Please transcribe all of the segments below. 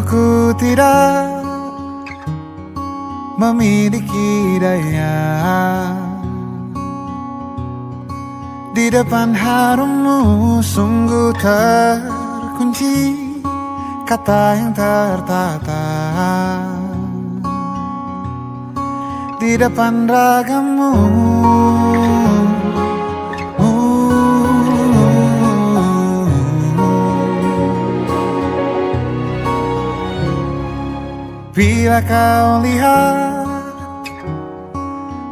Aku tidak memiliki daya di depan harummu, sungguh terkunci kata yang tertata di depan ragamu. Bila kau lihat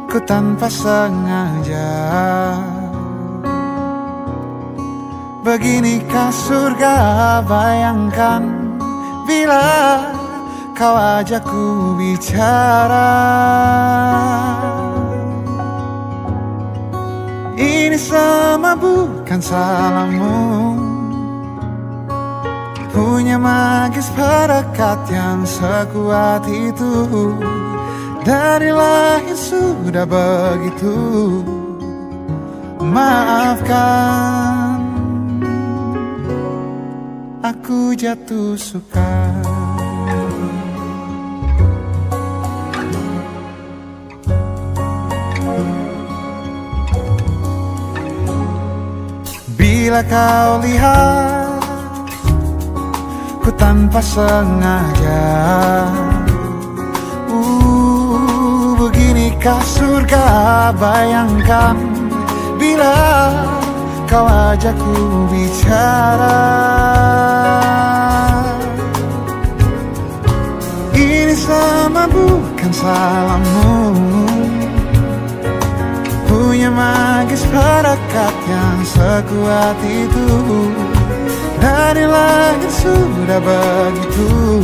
ku tanpa sengaja, beginikah surga? Bayangkan bila kau ajakku bicara. Ini semua bukan salahmu, punya magis perekat yang sekuat itu. Dari lahir sudah begitu. Maafkan, aku jatuh suka. Bila kau lihat ku tanpa sengaja, beginikah surga? Bayangkan bila kau ajakku bicara. Ini semua bukan salahmu, punya magis perekat yang sekuat itu. Dari lahir sudah begitu.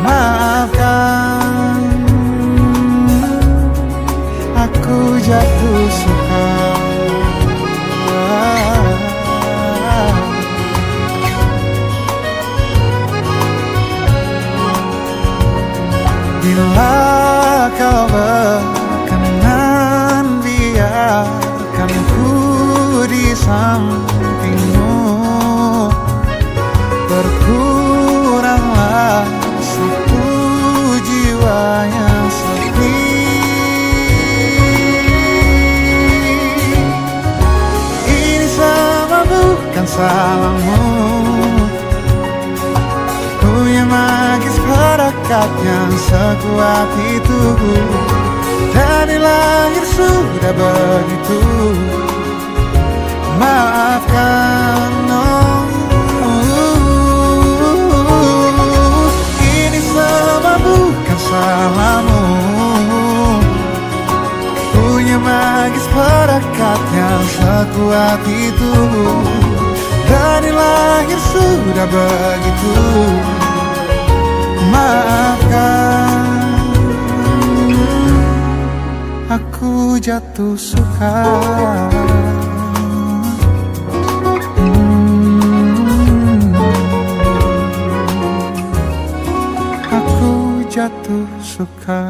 Maafkan, aku jatuh suka. Bila kau berkenan, biarkan ku di sampingmu. Berkuranglah satu jiwa yang sepi. Ini semua bukan salahmu, punya magis perekat yang sekuat itu. Dari lahir sudah begitu. Maafkan, ini semua bukan salahmu, punya magis perekat yang sekuat itu. Dari lahir sudah begitu. Maafkan, aku jatuh suka. Aku jatuh suka.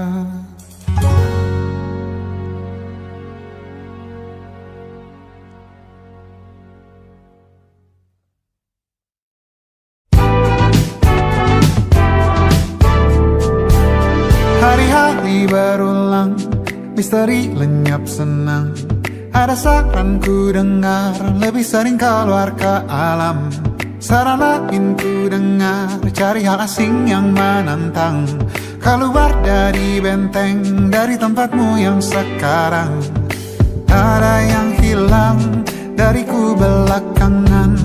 Hari-hari berulang, misteri lenyap senang. Ada saran ku dengar, lebih sering keluar ke alam. Saran lain ku dengar, cari hal asing yang menantang. Keluar dari benteng, dari tempatmu yang sekarang. Ada yang hilang dariku belakangan.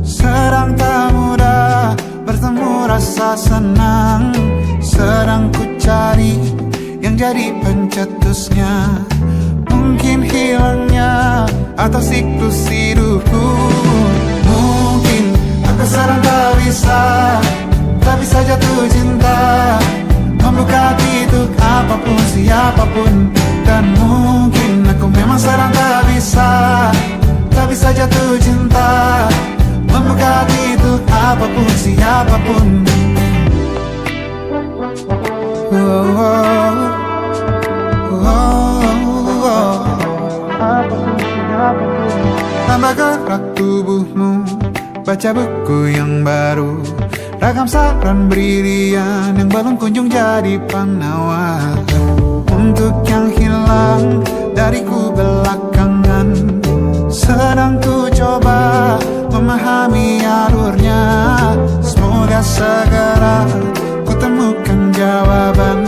Sedang tak mudah bertemu rasa senang. Sedang ku cari yang jadi pencetusnya. Mungkin hilangnya atau siklus hidupku. Mungkin aku sedang tak bisa jatuh cinta, membuka hati untuk apapun siapapun. Dan mungkin aku memang sedang tak bisa jatuh cinta, membuka hati untuk apapun siapapun. Tambah gerak tubuhmu, baca buku yang baru. Ragam saran brilian yang belum kunjung jadi penawar. Untuk yang hilang dariku belakangan, sedang ku coba memahami alurnya. Semoga segera ku temukan jawaban.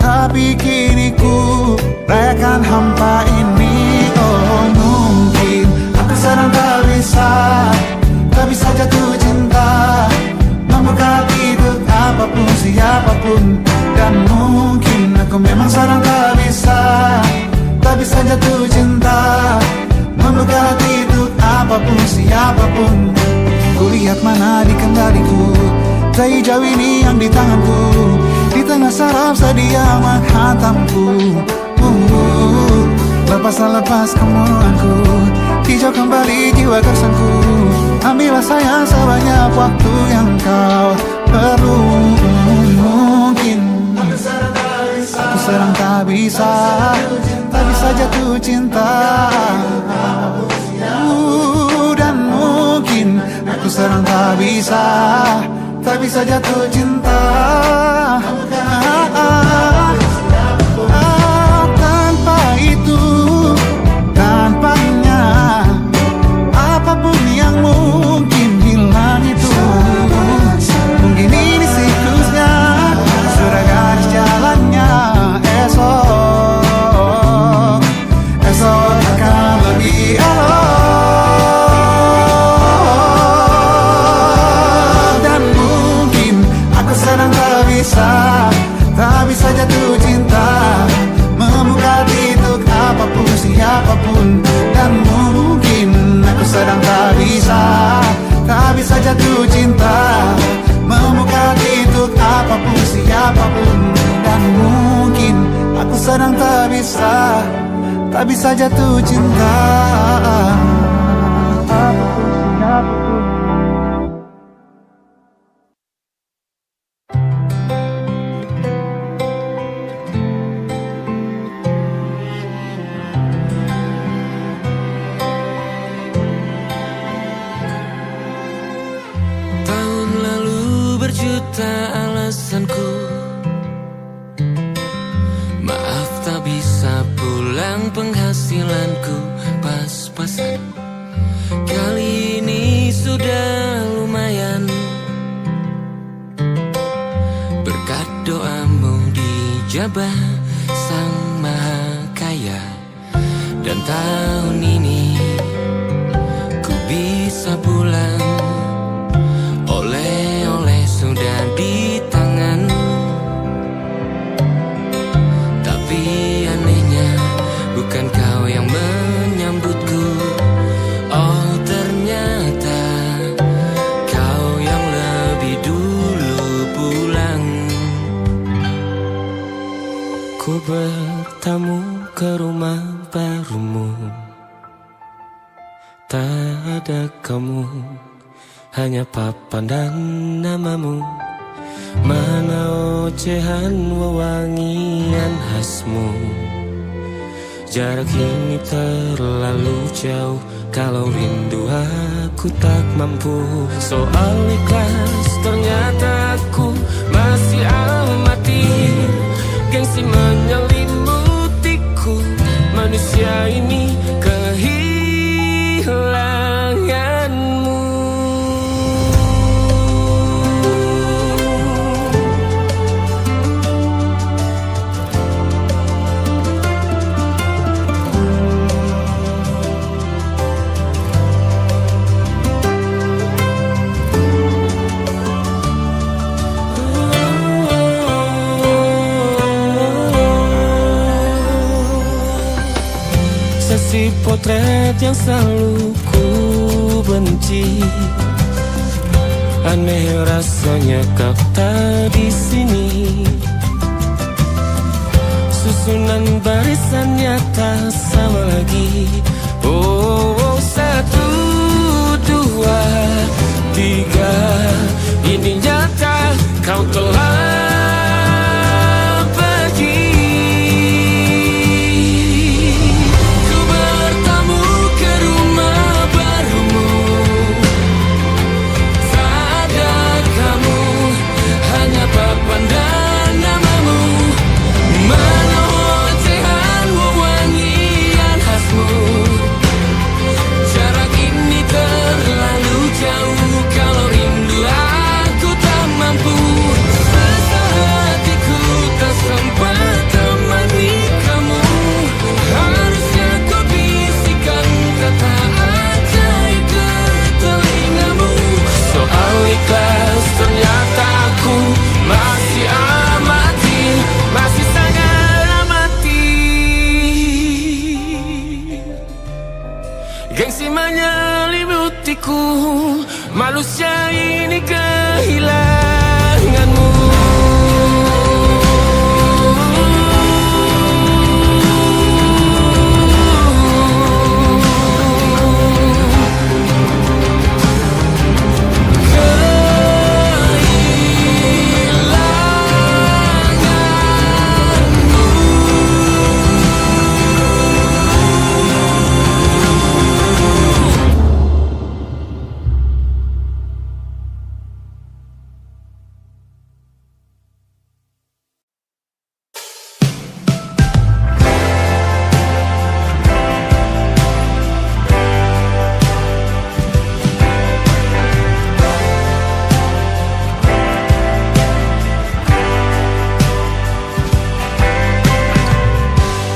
Tapi kini ku rayakan hampa ini. Oh mungkin aku sedang tak bisa jatuh cinta, membuka untuk apapun siapapun. Dan mungkin aku memang sedang tak bisa jatuh cinta, membuka untuk apapun siapapun. Kulihat mana di kendaliku, bayi jauh ini yang di tanganku, di tengah saraf sedia menghantamku. Lepas kemuanku, hijau kembali jiwa gersangku. Ambillah sayang sebanyak waktu yang kau perlu. Mungkin aku sedang tak bisa jatuh cinta. Dan mungkin aku sedang tak bisa jatuh cinta. Tanpa itu, tanpanya, apapun yang mungkin hilang itu. Mungkin ini siklusnya, sudah garis jalannya. Esok akan lebih elok. Dan mungkin aku sedang tak bisa jatuh cinta, membuka untuk apapun siapapun. Dan mungkin aku sedang tak bisa jatuh cinta, membuka untuk apapun siapapun. Dan mungkin aku sedang tak bisa jatuh cinta. Tahun lalu berjuta alasanku, maaf tak bisa pulang, penghasilanku pas-pasan. Kali ini sudah lumayan, berkat doamu dijabah Sang Maha Kaya. Dan tahun ini ku bisa pulang, oleh-oleh sudah di tangan. Tapi anehnya bukan kau yang menyambutku. Oh ternyata kau yang lebih dulu pulang. Ku bertamu ke rumah barumu, tak ada kamu, hanya papan dan namamu. Mana ocehan wewangian khasmu. Jarak ini terlalu jauh, kalau rindu aku tak mampu. Soal ikhlas ternyata aku masih amati. Gengsi menyelimutiku, manusia ini kehilanganmu. Sesi potret yang selalu ku benci, aneh rasanya kau tak di sini. Susunan barisannya tak sama lagi. Oh, 1, 2, 3, ini nyata kau telah pergi. Ku bertamu ke rumah barumu, tak ada kamu. manusia ini kehilanganmu.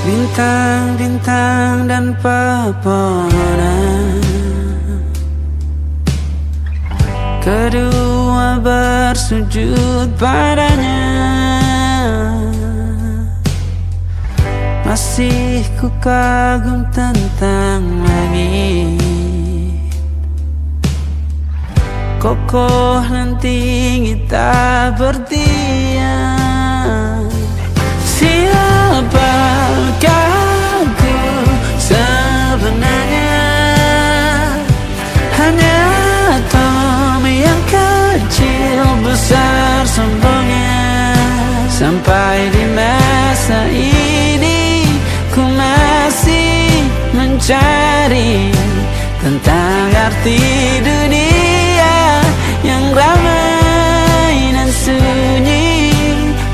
Bintang-bintang dan pepohonan, kedua bersujud padanya. Masih ku kagum tentang langit, kokoh dan tinggi tak berdiam. Siapakah aku sebenarnya? Hanya atom yang kecil besar sombongnya. Sampai di masa ini ku masih mencari tentang arti dunia yang ramai dan sunyi.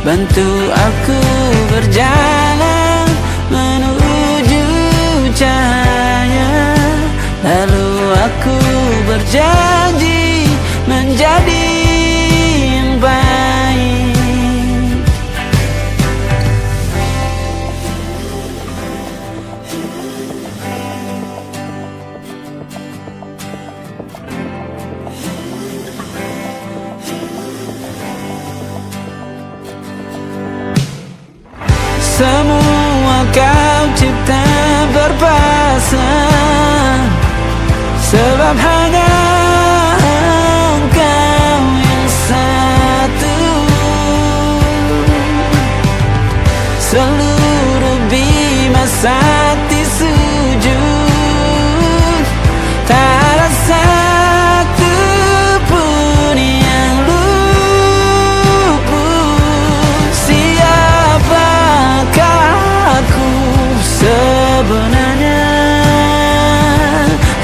Bantu aku berjalan menuju cahaya, lalu aku berjanji menjadi yang baik. Semua kau cipta berpasang, sebab hanya engkau yang satu. Seluruh bima sakti sujud, tak ada satu pun yang luput. Siapakah aku sebenarnya?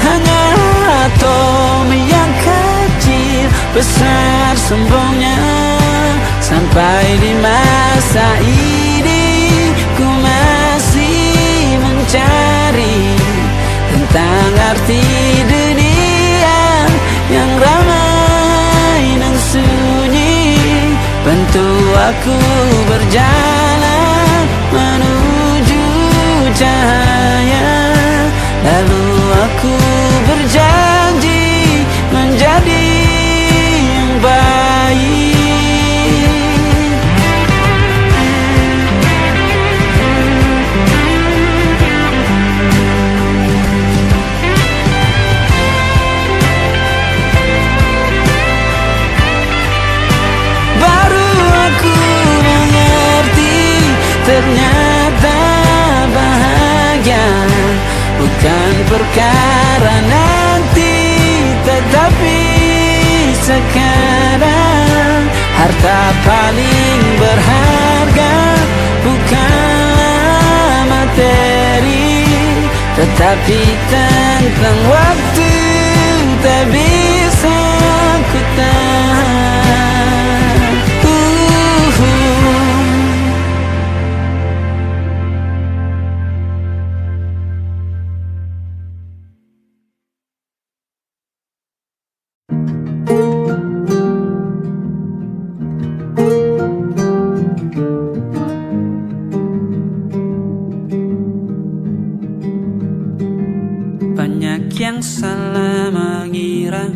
Hanya atom yang kecil besar sombongnya. Sampai di masa ini ku masih mencari tentang arti dunia yang ramai dan sunyi. Bantu aku berjalan menuju cahaya, lalu aku berjanji menjadi yang baik. Baru aku mengerti, ternyata bahagia bukan perkara nanti, tetapi sekarang. Harta paling berharga bukanlah materi, tetapi tentang waktu tak bisa ku tahan. Banyak yang salah mengira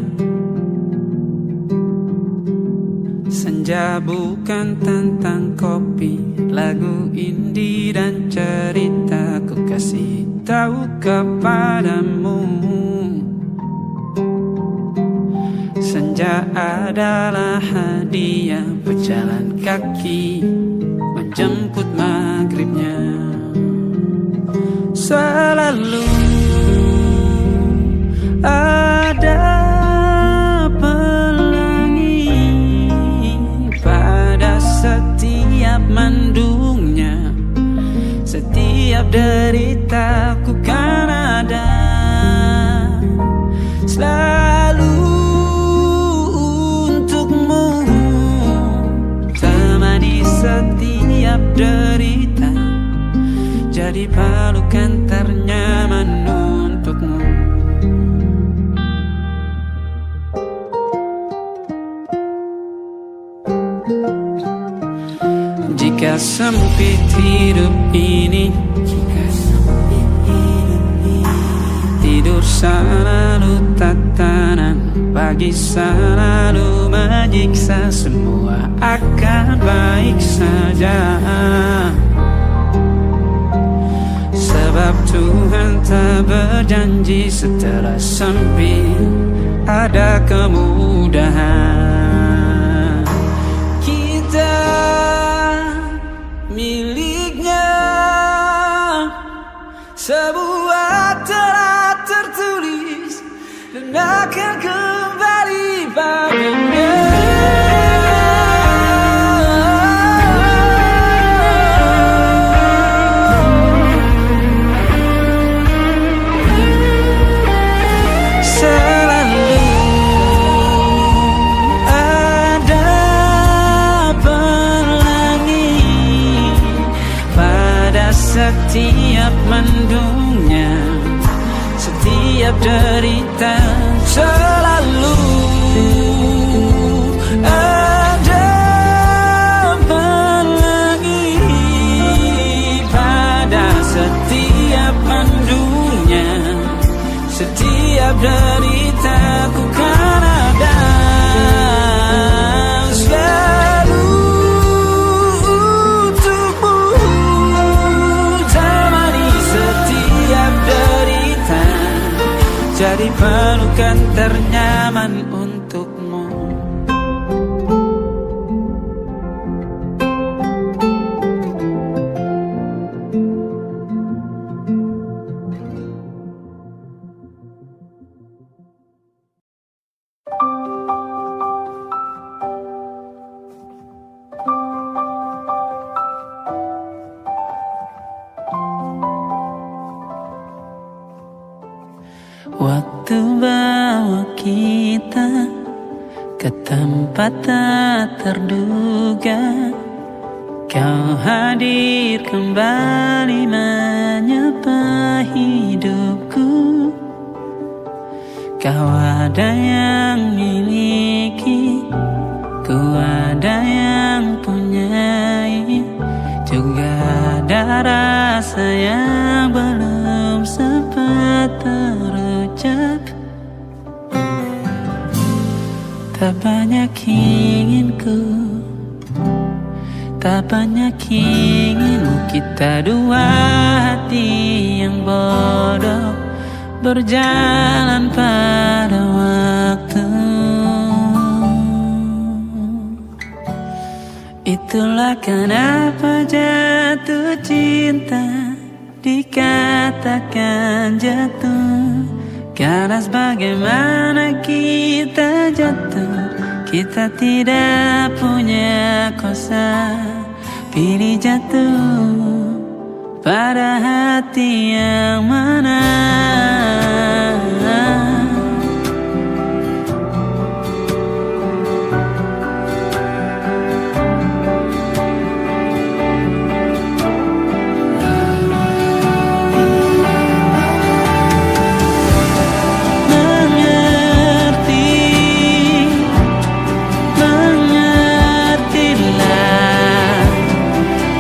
senja bukan tentang kopi, lagu indie dan cerita. Ku kasih tahu kepadamu, saja adalah hadiah berjalan kaki menjemput maghribnya. Selalu ada pelangi pada setiap mendungnya. Setiap deritaku kan ada selalu untukmu, temani setiap derita, jadi pelukan ternyaman untukmu. Jika sempit hidup ini, tidur selalu tatanan, pagi selalu menyiksa, semua akan baik saja. Sebab Tuhan tak berjanji setelah sempit ada kemudahan. Kita miliknya sebuah telah tertulis dan akan kembali padanya. Setiap mendungnya, setiap derita, selalu ada pelangi pada setiap mendungnya. Setiap derita ku kan ada selalu jadi pelukan ternyaman untukmu. Waktu bawa kita ke tempat tak terduga, kau hadir kembali menyapa hidupku. Kau ada yang miliki, ku ada yang punyai, juga ada rasa yang belum sempat terucap. Tak banyak inginku, tak banyak inginmu, kita dua hati yang bodoh berjalan pada waktu. Itulah kenapa jatuh cinta dikatakan jatuh, karena sebagaimana kita jatuh, kita tidak punya kuasa. Pilih jatuh pada hati yang mana.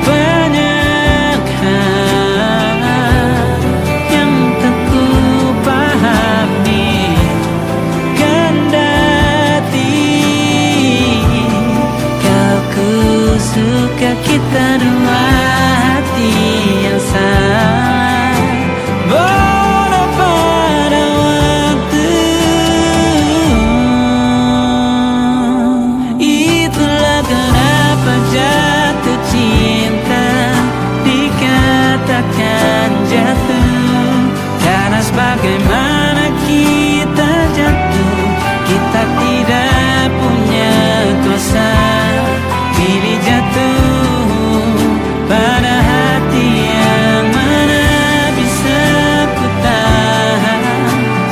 Banyak hal yang tak ku bagaimana kita jatuh. Kita tidak punya kuasa pilih jatuh pada hati yang mana bisa ku tahan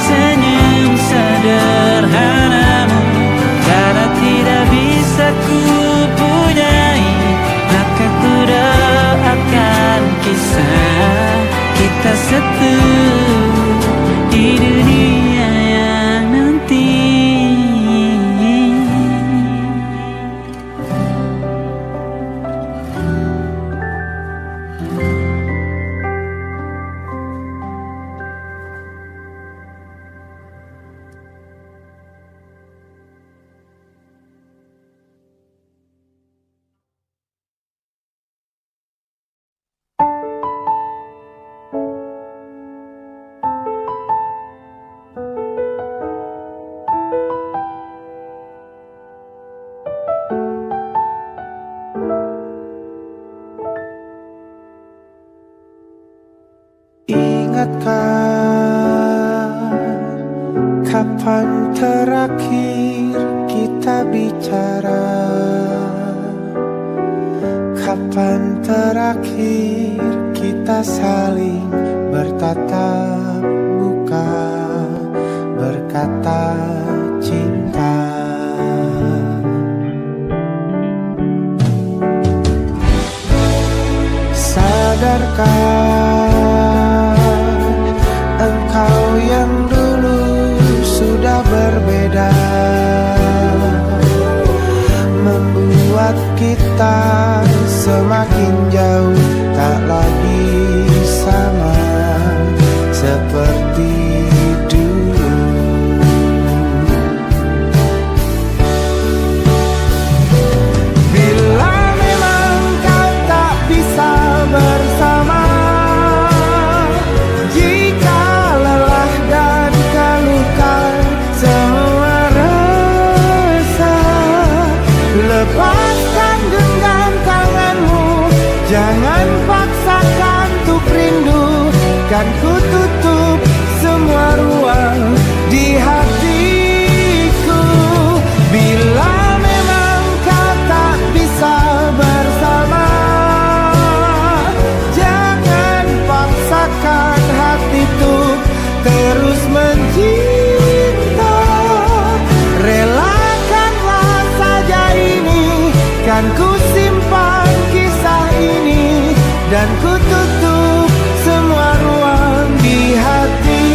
senyum sederhanamu. Karena tidak bisa ku punyai, maka ku doakan kisah kita satu di dunia yang nanti. Ingatkah kapan terakhir kita bicara? Kapan terakhir kita saling bertatap muka, berkata cinta? Sadarkah engkau yang dulu sudah berbeda, membuat kita semakin jauh, tak lagi sama seperti dulu. Bila memang kau tak bisa bersama, jika lelah dan keluhkan semua rasa, lepaskan genggam tanganmu, jangan paksakan untuk rindu. Kan ku tutup semua ruang di hatiku. Bila memang kau tak bisa bersama, jangan paksakan hati untuk terus mencinta. Relakanlah saja ini, kan ku simpan kisah ini, dan ku tutup semua ruang di hatiku.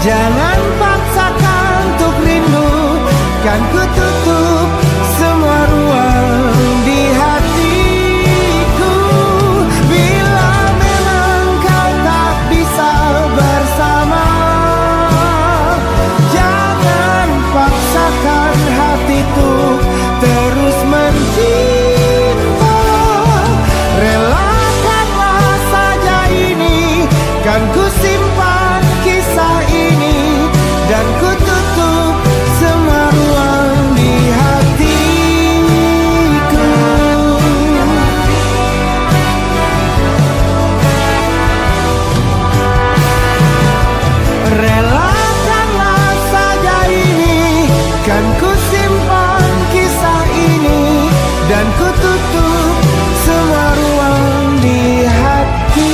Jangan paksakan untuk rindu, kan ku tutup semua ruang di hatiku. Bila memang kau tak bisa bersama, jangan paksakan hatiku terus mencinta. Relakanlah saja ini, kan ku simpan kisah ini, dan ku tutup semua ruang di hatiku. Relakanlah saja ini, kan ku simpan kisah ini, dan ku tutup semua ruang di hatiku.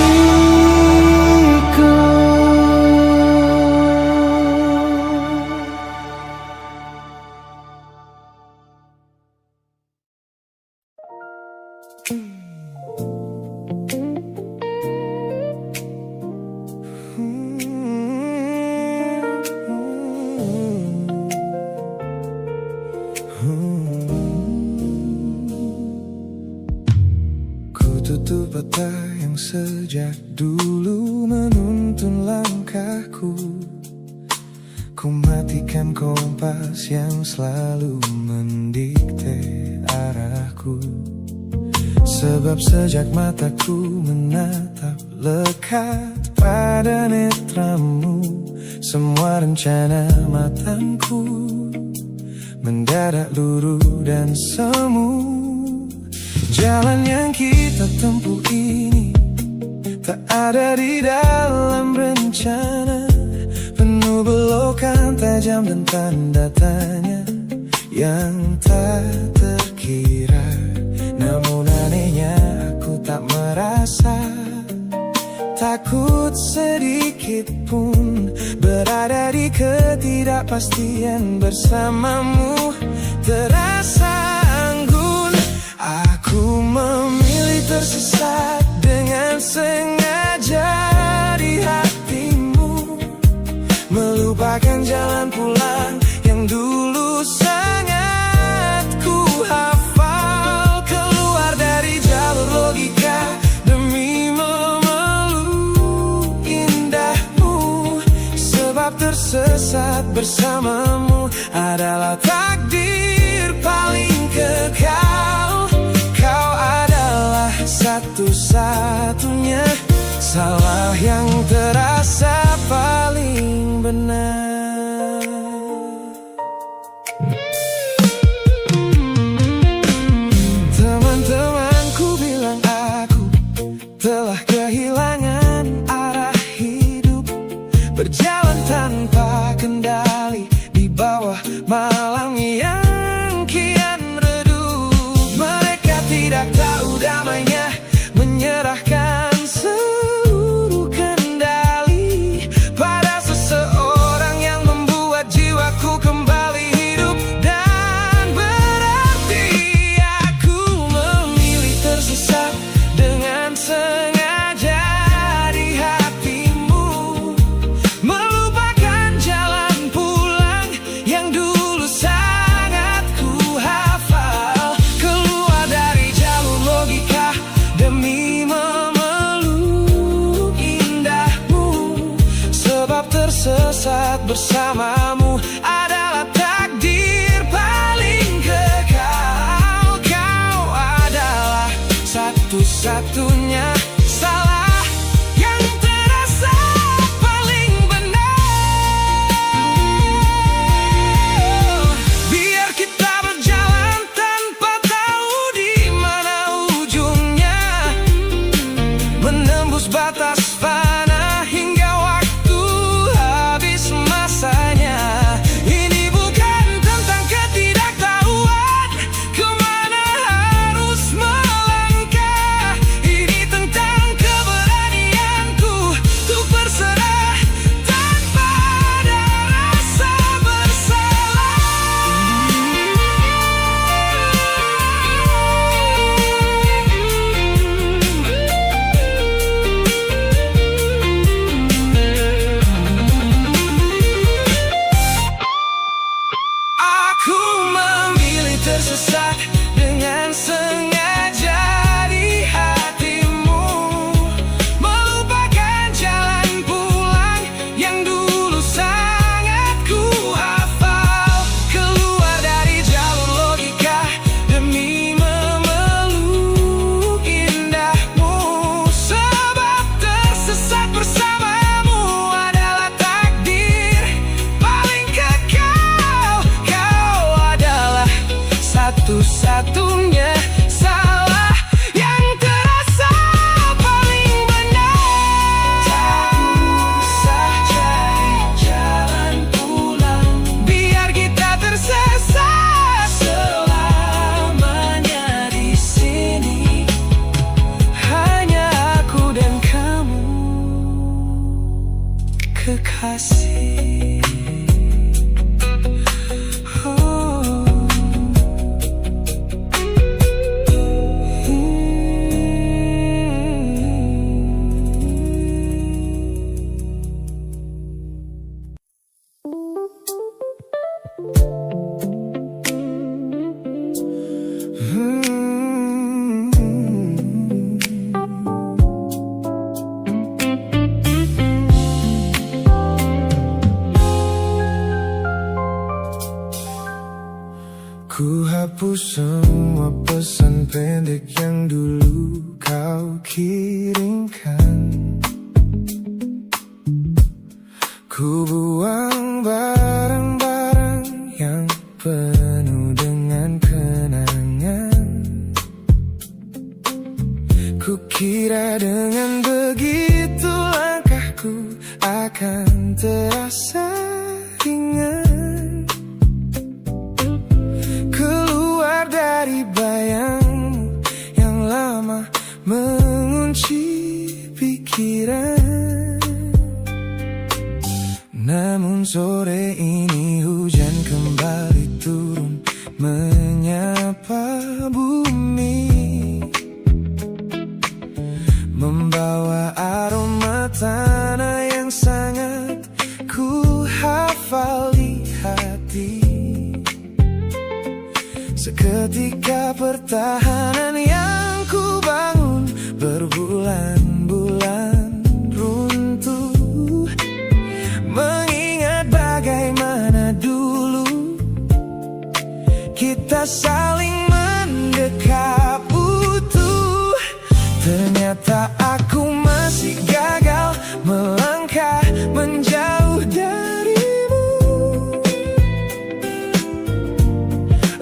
sejak dulu menuntun langkahku. Ku matikan kompas yang selalu mendikte arahku. Sebab sejak mataku menatap lekat pada netramu, semua rencana matangku mendadak luruh dan semu. Jalan yang kita tempuh ini tak ada di dalam rencana, penuh belokan tajam dan tanda tanya yang tak terkira. Namun anehnya aku tak merasa takut sedikit pun berada di ketidakpastian bersamamu. Terasa anggun, aku memilih tersesat dengan sengaja di hatimu, melupakan jalan pulang yang dulu sangat ku hafal. Keluar dari jalur logika demi memeluk indahmu, sebab tersesat bersamamu adalah takdir paling kekal. Kau adalah satu-satunya salah yang terasa paling benar. Teman-temanku bilang aku telah kehilangan arah hidup, berjalan tanpa kendali di bawah malam yang kian redup. Mereka tidak tahu damainya menyerahkan seluruh kendali pada seseorang yang membuat jiwaku kembali hidup dan berarti. Aku memilih tersesat dengan sengaja di hatimu, melupakan jalan pulang yang dulu sangat ku hafal. Keluar dari jalur logika demi memeluk indahmu, sebab tersesat bersamamu adalah takdir paling kekal. Kau adalah satu-satunya salah yang terasa paling benar. Biar kita berjalan tanpa tahu di mana ujungnya, menembus batas fana hingga waktu habis masanya. Ini bukan tentang ketidaktahuan kemana harus melangkah, ini tentang keberanianku untuk berserah tanpa ada rasa Aku memilih tersesat dengan sengaja di hatimu, melupakan jalan pulang yang dulu sangat ku hafal. Keluar dari jalur logika demi memeluk indahmu, sebab tersesat bersamamu adalah takdir paling kekal. Kau adalah satu-satunya Ku hapus semua pesan pendek yang dulu kau kirimkan. Ku buang barang-barang yang penuh dengan kenangan. Ku kira dengan begitu langkahku akan terasa ringan. Keluar dari bayangmu yang lama mengunci pikiran. Namun sore ini hujan kembali turun menyapa bumi, membawa aroma tanah yang sangat ku hafal di hati. Seketika pertahanan yang ku bangun berbulan-bulan runtuh. Mengingat bagaimana dulu kita saling mendekap utuh. Ternyata aku masih gagal melangkah menjauh darimu.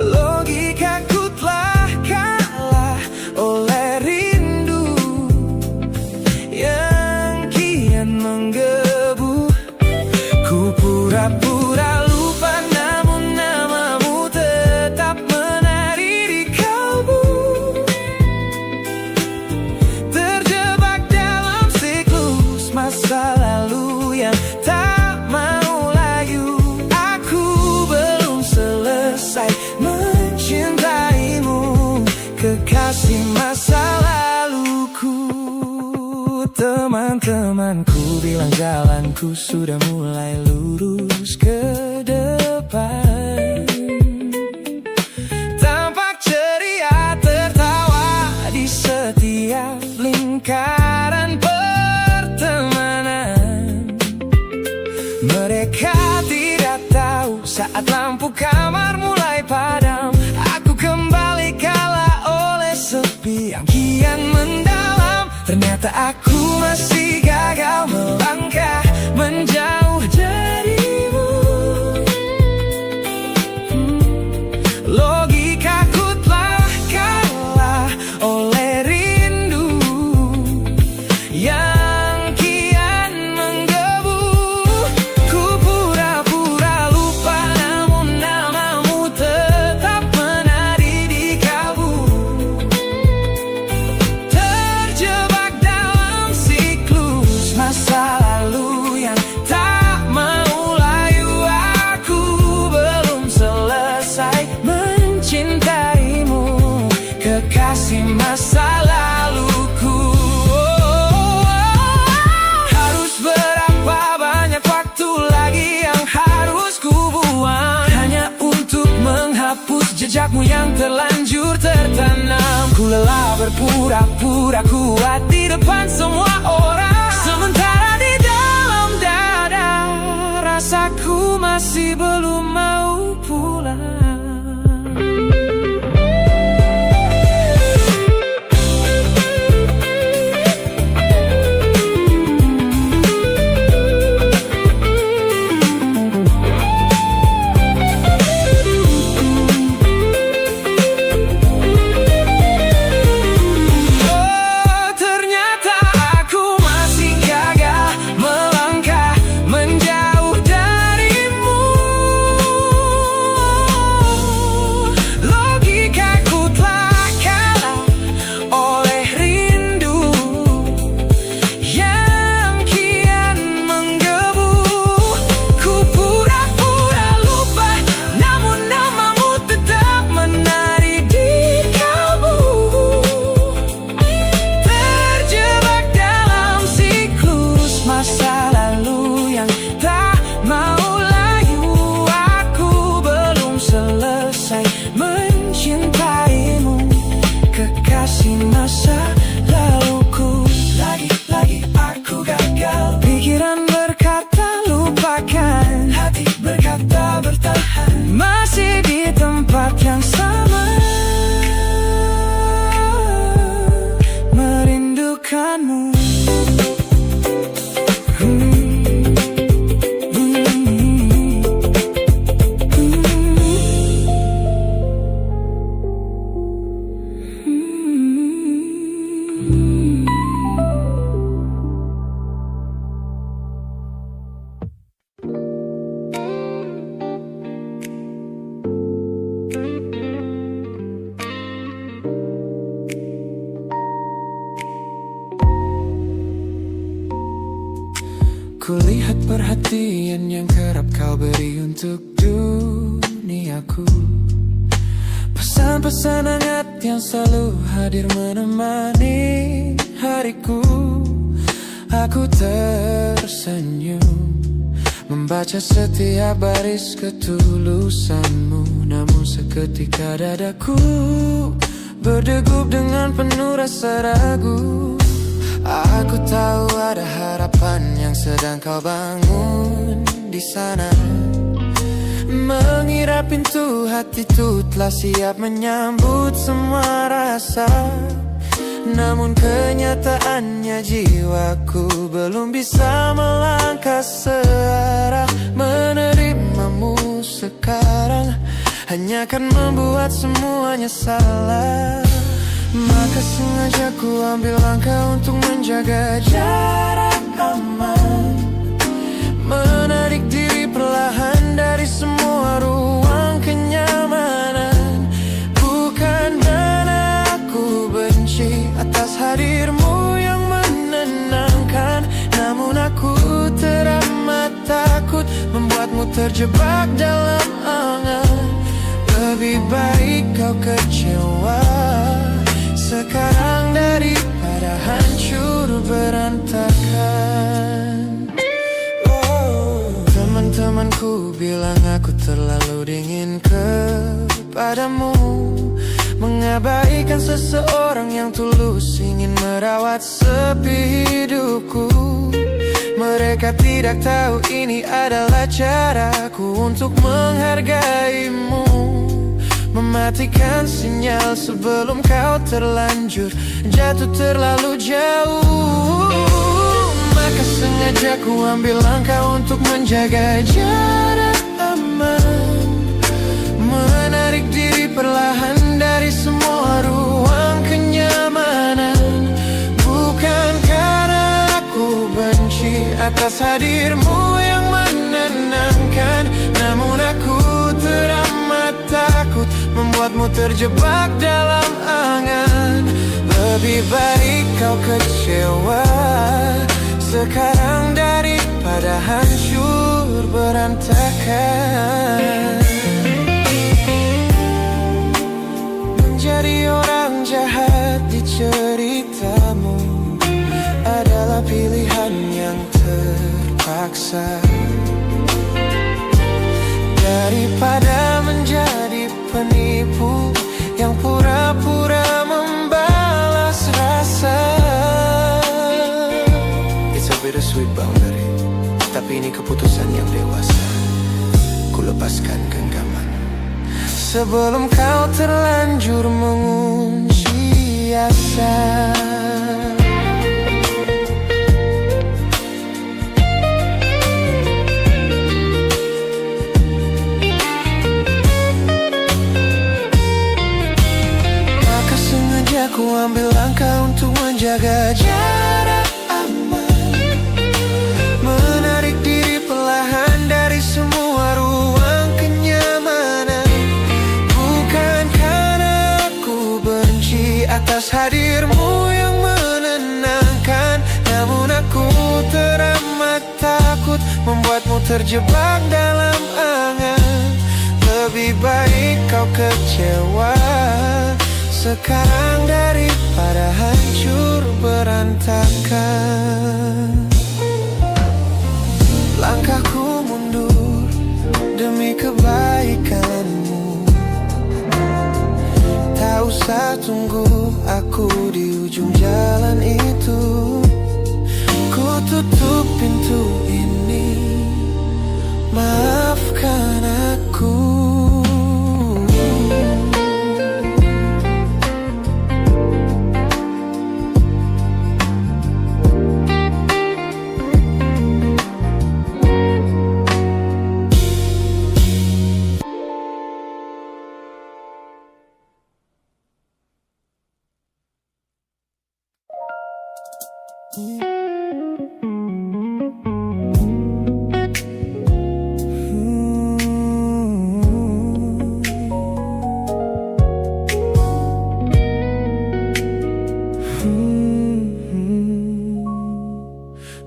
Logikaku telah kalah oleh rindu yang kian menggebu. Ku pura-pura lupa namun namamu tetap menari di kalbu. Terjebak dalam siklus masa lalu yang tak mau layu. Aku belum selesai mencintaimu, kekasih masa laluku. Teman-temanku bilang jalanku sudah mulai lurus ke depan. Tampak ceria tertawa di setiap lingkaran pertemanan. Mereka tidak tahu saat lampu kamar mulai padam, aku kembali kalah oleh sepi yang kian mendalam. Ternyata aku masih gagal melangkah menjauh darimu. Logikaku telah kalah oleh rindu yang kian menggebu. Ku pura-pura lupa namun namamu tetap menari di kalbu. Terjebak dalam siklus masa lalu yang tak mau layu. Aku belum selesai mencintaimu, kekasih masa laluku. Harus berapa banyak waktu lagi yang harus ku buang hanya untuk menghapus jejakmu yang terlanjur tertanam. Ku lelah berpura-pura kuat di depan semua orang, sementara di dalam dada rasaku masih belum mau pulang. Ternyata aku masih gagal melangkah menjauh darimu. perhatian yang kerap kau beri untuk duniaku. Pesan-pesan hangat yang selalu hadir menemani hariku. Aku tersenyum membaca setiap baris ketulusanmu. Namun seketika dadaku berdegup dengan penuh rasa ragu. Aku tahu ada harapan yang sedang kau bangun di sana. Mengira pintu hatiku telah siap menyambut semua rasa. Namun kenyataannya jiwaku belum bisa melangkah searah. Menerimamu sekarang hanya akan membuat semuanya salah. Maka sengaja ku ambil langkah untuk menjaga jarak aman. Menarik diri perlahan dari semua ruang kenyamanan. Bukan karena aku benci atas hadirmu yang menenangkan. Namun aku teramat takut membuatmu terjebak dalam angan. Lebih baik kau kecewa sekarang daripada hancur berantakan. Teman-temanku bilang aku terlalu dingin kepadamu, mengabaikan seseorang yang tulus ingin merawat sepi hidupku. Mereka tidak tahu ini adalah caraku untuk menghargaimu. Mematikan sinyal sebelum kau terlanjur jatuh terlalu jauh. Maka sengaja ku ambil langkah untuk menjaga jarak aman. Menarik diri perlahan dari semua ruang kenyamanan. Bukan karena aku benci atas hadirmu yang menenangkan. Namun aku teramat takut membuatmu terjebak dalam angan. Lebih baik kau kecewa sekarang daripada hancur berantakan. Menjadi orang jahat di ceritamu adalah pilihan yang terpaksa, daripada menjadi penipu yang pura-pura membalas rasa. It's a bittersweet boundary, tapi ini keputusan yang dewasa. Ku lepaskan genggaman sebelum kau terlanjur mengunci asa. Aku ambil langkah untuk menjaga jarak aman. Menarik diri perlahan dari semua ruang kenyamanan. Bukan karena aku benci atas hadirmu yang menenangkan. Namun aku teramat takut membuatmu terjebak dalam angan. Lebih baik kau kecewa sekarang daripada hancur berantakan. Langkahku mundur demi kebaikanmu. Tak usah tunggu aku di ujung jalan itu. Ku tutup pintu ini, maafkan aku.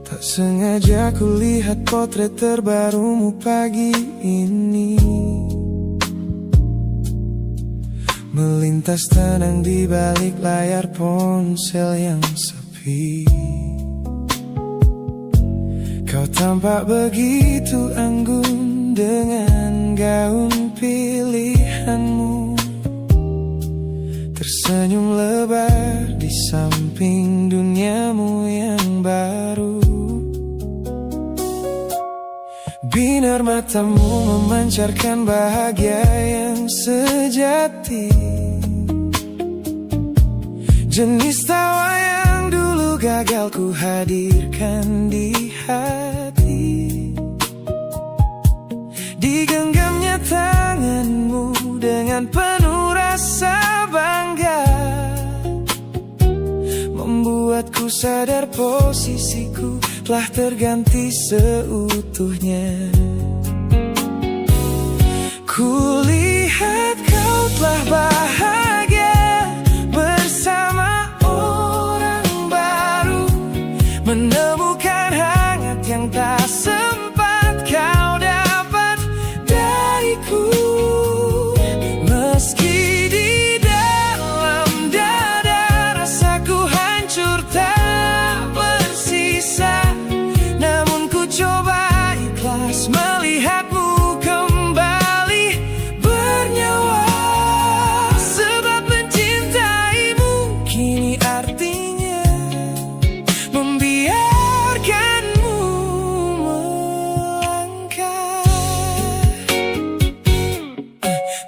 Tak sengaja Aku lihat potret terbarumu pagi ini, melintas tenang di balik layar ponsel yang sepi. Kau tampak begitu anggun dengan gaun pilihanmu, tersenyum lebar di samping duniamu yang baru. Binar matamu memancarkan bahagia yang sejati, jenis tawa yang dulu gagal ku hadirkan di hati. Digenggamnya tanganmu dengan penuh rasa bangga, membuatku sadar posisiku telah terganti seutuhnya. Kulihat kau telah bahagia bersama orang baru, menemukan hangat yang tak sempat kau dapat dariku. Meski di dalam dada rasaku hancur tak bersisa, namun ku coba ikhlas melihatmu kembali bernyawa. Sebab mencintaimu kini artinya membiarkanmu melangkah.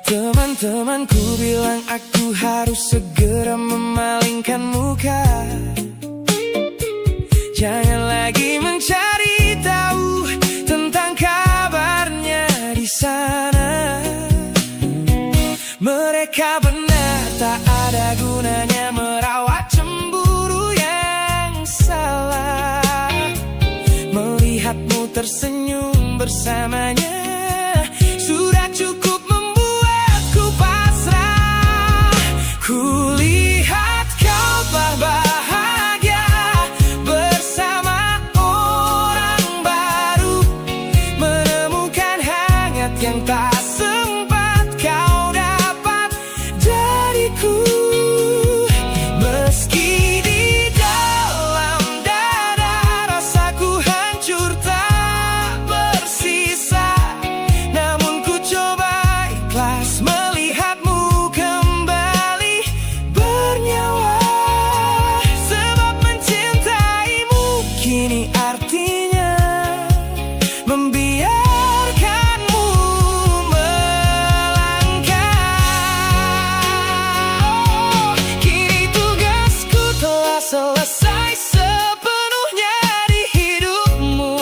Teman-temanku bilang aku harus segera memalingkan muka, jangan lagi mencari tahu tentang kabarnya di sana. Mereka benar, tak ada gunanya merawat cemburu yang salah. Melihatmu tersenyum bersamanya sudah cukup membuatku pasrah. Kulihat kau telah bahagia bersama orang baru, menemukan hangat yang tak sempat kau dapat dariku. Meski di dalam dada rasaku hancur tak bersisa, namun ku coba ikhlas melihatmu kembali bernyawa. Sebab mencintaimu kini artinya membiarkanmu melangkah. Kini tugasku telah selesai sepenuhnya di hidupmu,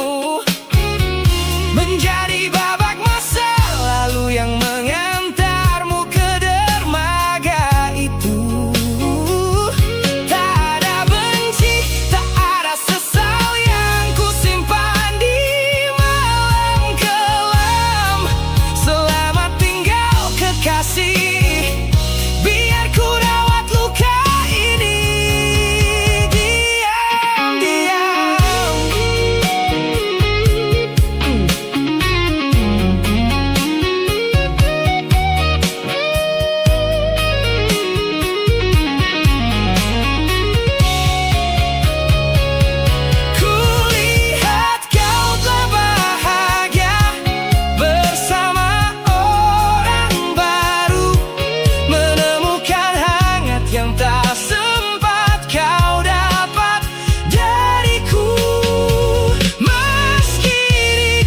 menjadi babak masa lalu yang mengantarmu ke dermaga itu. Tak ada benci, tak ada sesal yang ku simpan di malam kelam. Selamat tinggal kekasih, biar ku rawat luka ini diam-diam. Kulihat kau telah bahagia bersama orang baru, menemukan hangat yang tak sempat kau dapat dariku. Meski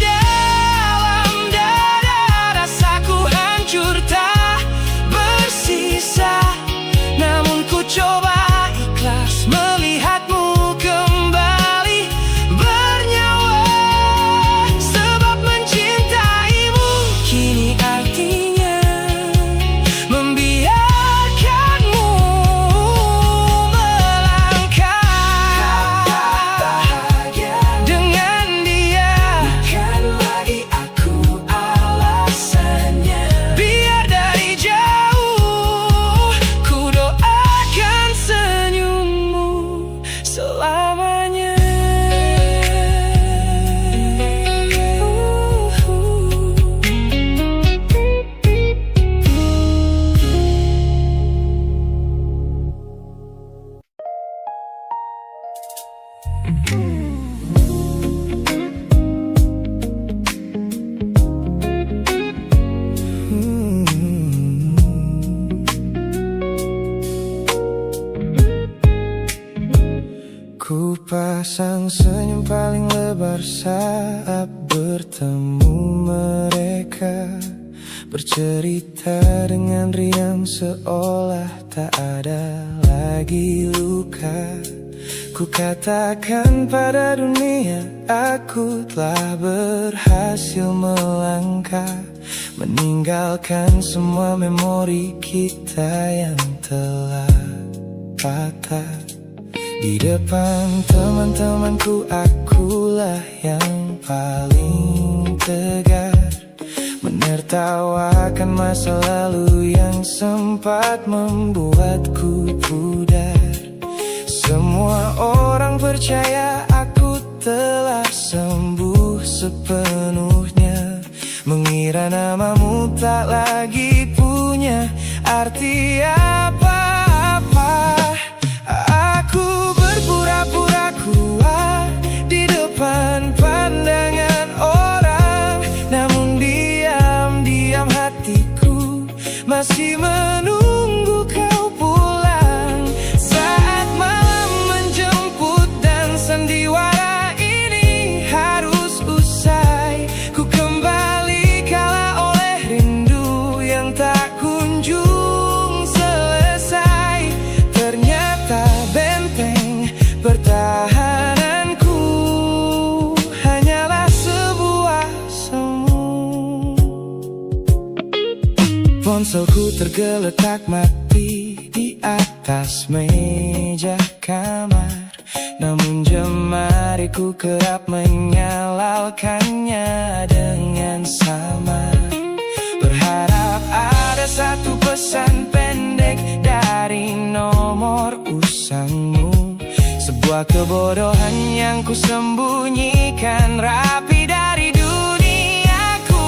di dalam dada rasaku hancur tak bersisa, namun ku coba ikhlas melihatmu kembali bernyawa. Sebab mencintaimu kini artinya membiarkanmu melangkah. Dengan dia bukan lagi aku alasannya, biar Sepasang senyum paling lebar saat bertemu mereka, bercerita dengan riang seolah tak ada lagi luka. Ku katakan pada dunia, aku telah berhasil melangkah, meninggalkan semua memori kita yang telah patah. Di depan teman-temanku, akulah yang paling tegar, menertawakan masa lalu yang sempat membuatku pudar. Semua orang percaya aku telah sembuh sepenuhnya, mengira namamu tak lagi punya arti apa-apa. Aku berpura-pura kuat di depan pandangan orang, namun diam-diam hatiku masih menunggu kau pulang. Saat malam menjemput dan sandiwara ini harus usai, ku kembali kala oleh rindu yang tak kunjung selesai. Ternyata benteng pertahananku hanyalah sebuah semu. Ponselku tergeletak mati di atas meja kamar, namun jemariku kerap menyalakannya dengan samar. Berharap ada satu pesan pendek dari nomor usangmu, sebuah kebodohan yang ku sembunyikan rapi dari duniaku.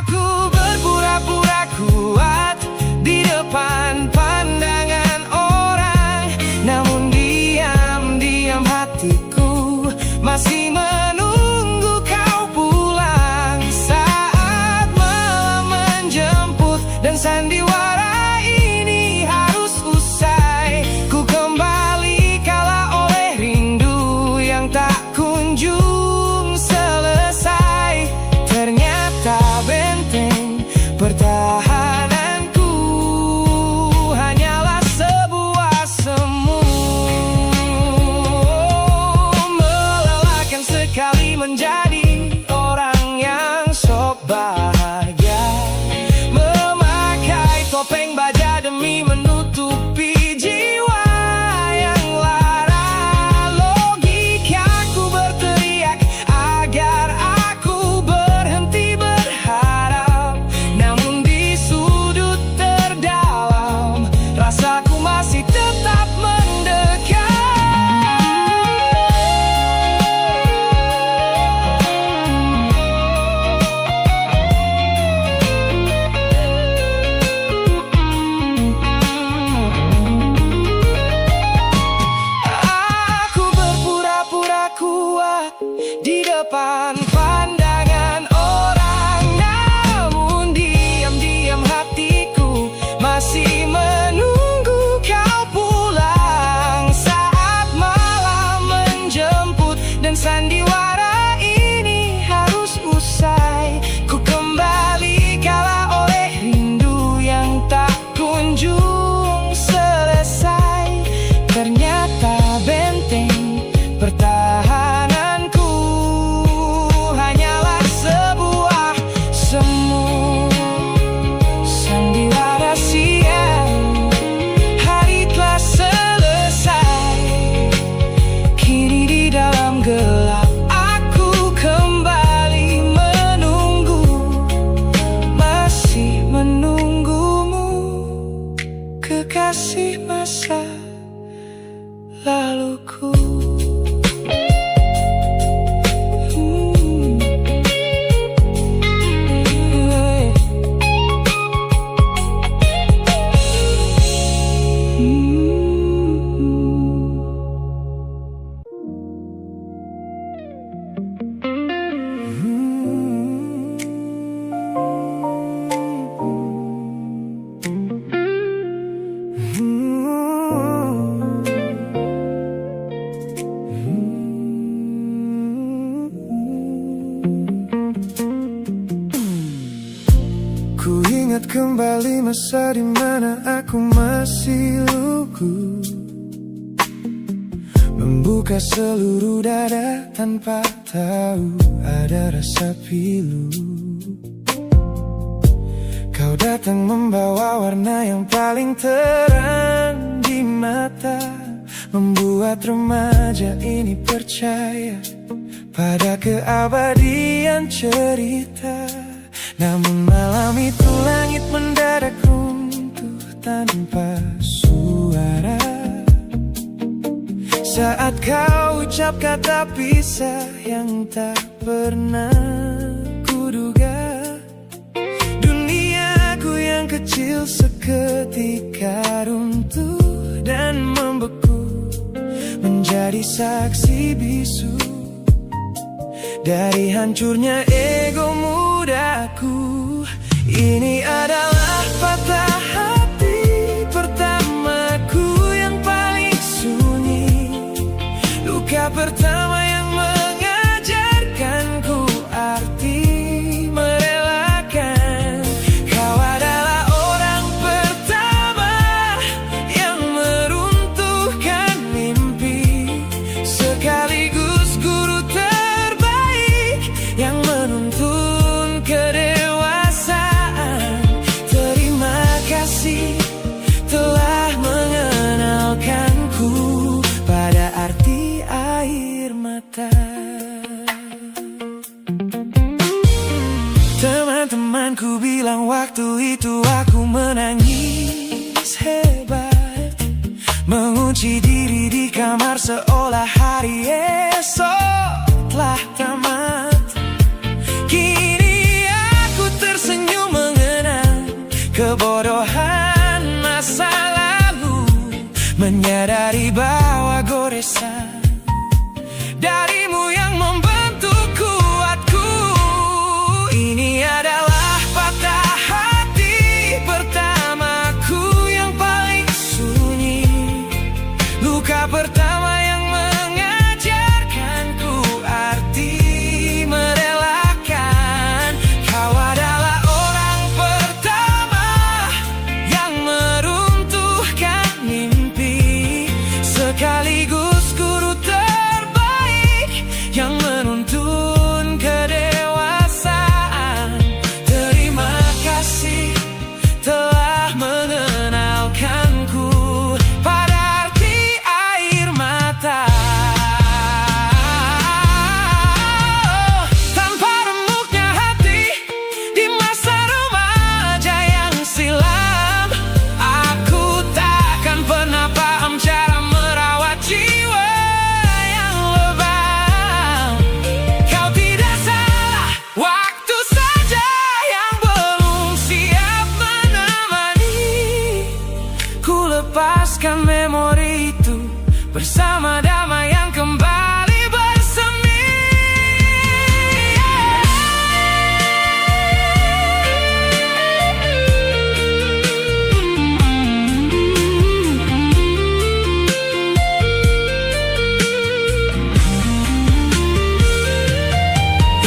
Aku berpura-pura kuat di depan pandangan orang, namun diam-diam hatiku masih menunggu kau pulang. Saat malam menjemput dan sandiwara ini harus usai, ku kembali kala oleh rindu yang tak kunjung selesai. Ternyata benteng pertahananku hanyalah sebuah semu. Melelahkan sekali menjadi orang yang sok bahagia, memakai topeng baja demi menutupi jiwa yang lara. Logikaku berteriak agar aku berhenti berharap, namun di sudut terdalam rasaku masih tetap mendekat. Aku berpura-pura kuat di depan pandangan orang, namun diam-diam hatiku masih menunggu kau pulang. Saat malam menjemput dan sandiwara ini harus usai, ku kembali kala oleh rindu yang tak kunjung selesai. Ternyata benteng pertahananku hanyalah sebuah semu. Sandiwara siang, hari telah selesai. Kini di dalam gelap aku kembali menunggu, masih menunggumu, kekasih masa laluku. Ku ingat kembali masa dimana aku masih lugu, membuka seluruh dada tanpa tahu ada rasa pilu. Kau datang membawa warna yang paling terang di mata, membuat remaja ini percaya pada keabadian cerita. Namun malam itu langit mendadak runtuh tanpa suara saat kau ucap kata pisah yang tak pernah kuduga. Duniaku yang kecil seketika runtuh dan membeku, menjadi saksi bisu dari hancurnya ego mudaku. Ini adalah patah hati pertamaku yang paling sunyi, luka pertama yang mengajarkanku arti merelakan. Kau adalah orang pertama yang meruntuhkan mimpi, sekaligus guru terbaik yang menuntun kedewasaan. Terima kasih telah mengenalkanku pada arti air mata. Teman-temanku bilang waktu itu aku menangis hebat, mengunci diri di kamar seolah hari esok telah tamat. Kini aku tersenyum mengenang kebodohan masa lalu, menyadari bahwa goresan darimu yang membentuk kuatku. Ini adalah patah hati pertamaku yang paling sunyi, luka pertama yang mengajarkanku arti merelakan. Kau adalah orang pertama yang meruntuhkan mimpi, sekaligus guru terbaik yang menuntun kedewasaan. Terima kasih telah mengenalkanku pada arti air mata. Tanpa remuknya hati di masa remaja yang silam, aku takkan pernah paham cara merawat jiwa yang lebam. Kau tidak salah, waktu saja yang belum siap menemani. Ku lepaskan memori itu bersama damai yang kembali bersemi.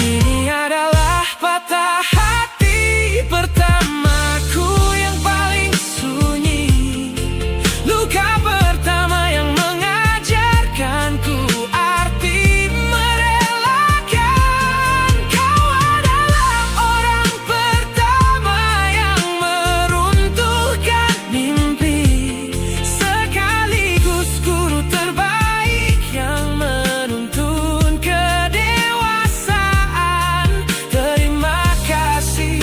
Ini adalah patah hati pertamaku yang paling sunyi, luka pertama yang mengajarkanku arti merelakan. Kau adalah orang pertama yang meruntuhkan mimpi, sekaligus guru terbaik yang menuntun kedewasaan. Terima kasih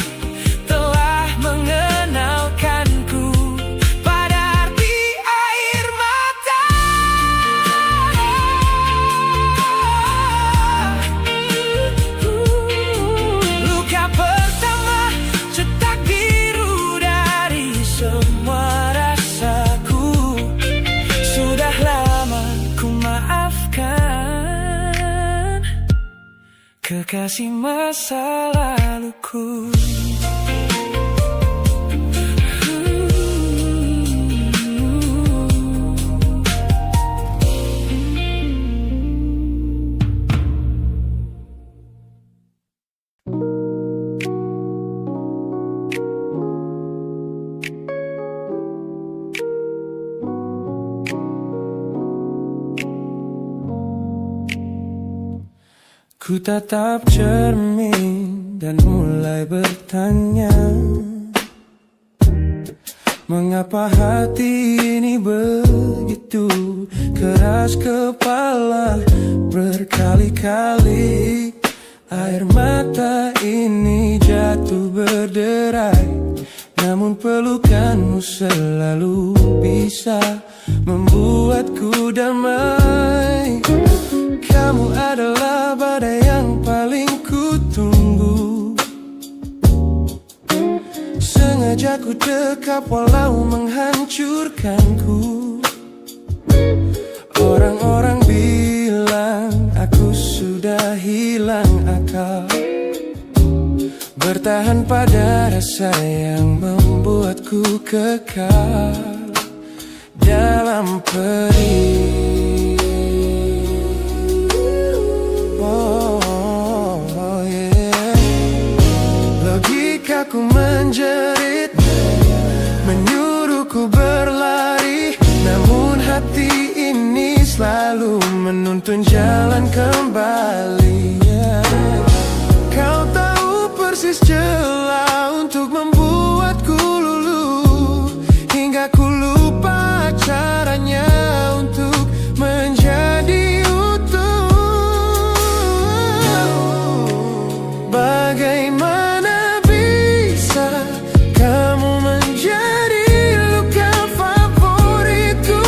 telah mengenalkanku pada arti air mata. Luka pertama cetak biru dari semua rasaku. Sudah lama ku maafkan kekasih masa laluku. Ku tatap cermin dan mulai bertanya, mengapa hati ini begitu keras kepala? Berkali-kali air mata ini jatuh berderai, namun pelukanmu selalu bisa membuatku damai. Kamu adalah badai yang paling ku-tunggu, sengaja ku dekap walau menghancurkanku. Orang-orang bilang aku sudah hilang akal, bertahan pada rasa yang membuatku kekal dalam perih. Oh, yeah. Logikaku menjerit, menyuruhku berlari, namun hati ini selalu menuntun jalan kembali. Kau tahu persis celah untuk membuatku luluh, hingga ku lupa caranya untuk menjadi utuh. Bagaimana bisa kamu menjadi luka favoritku,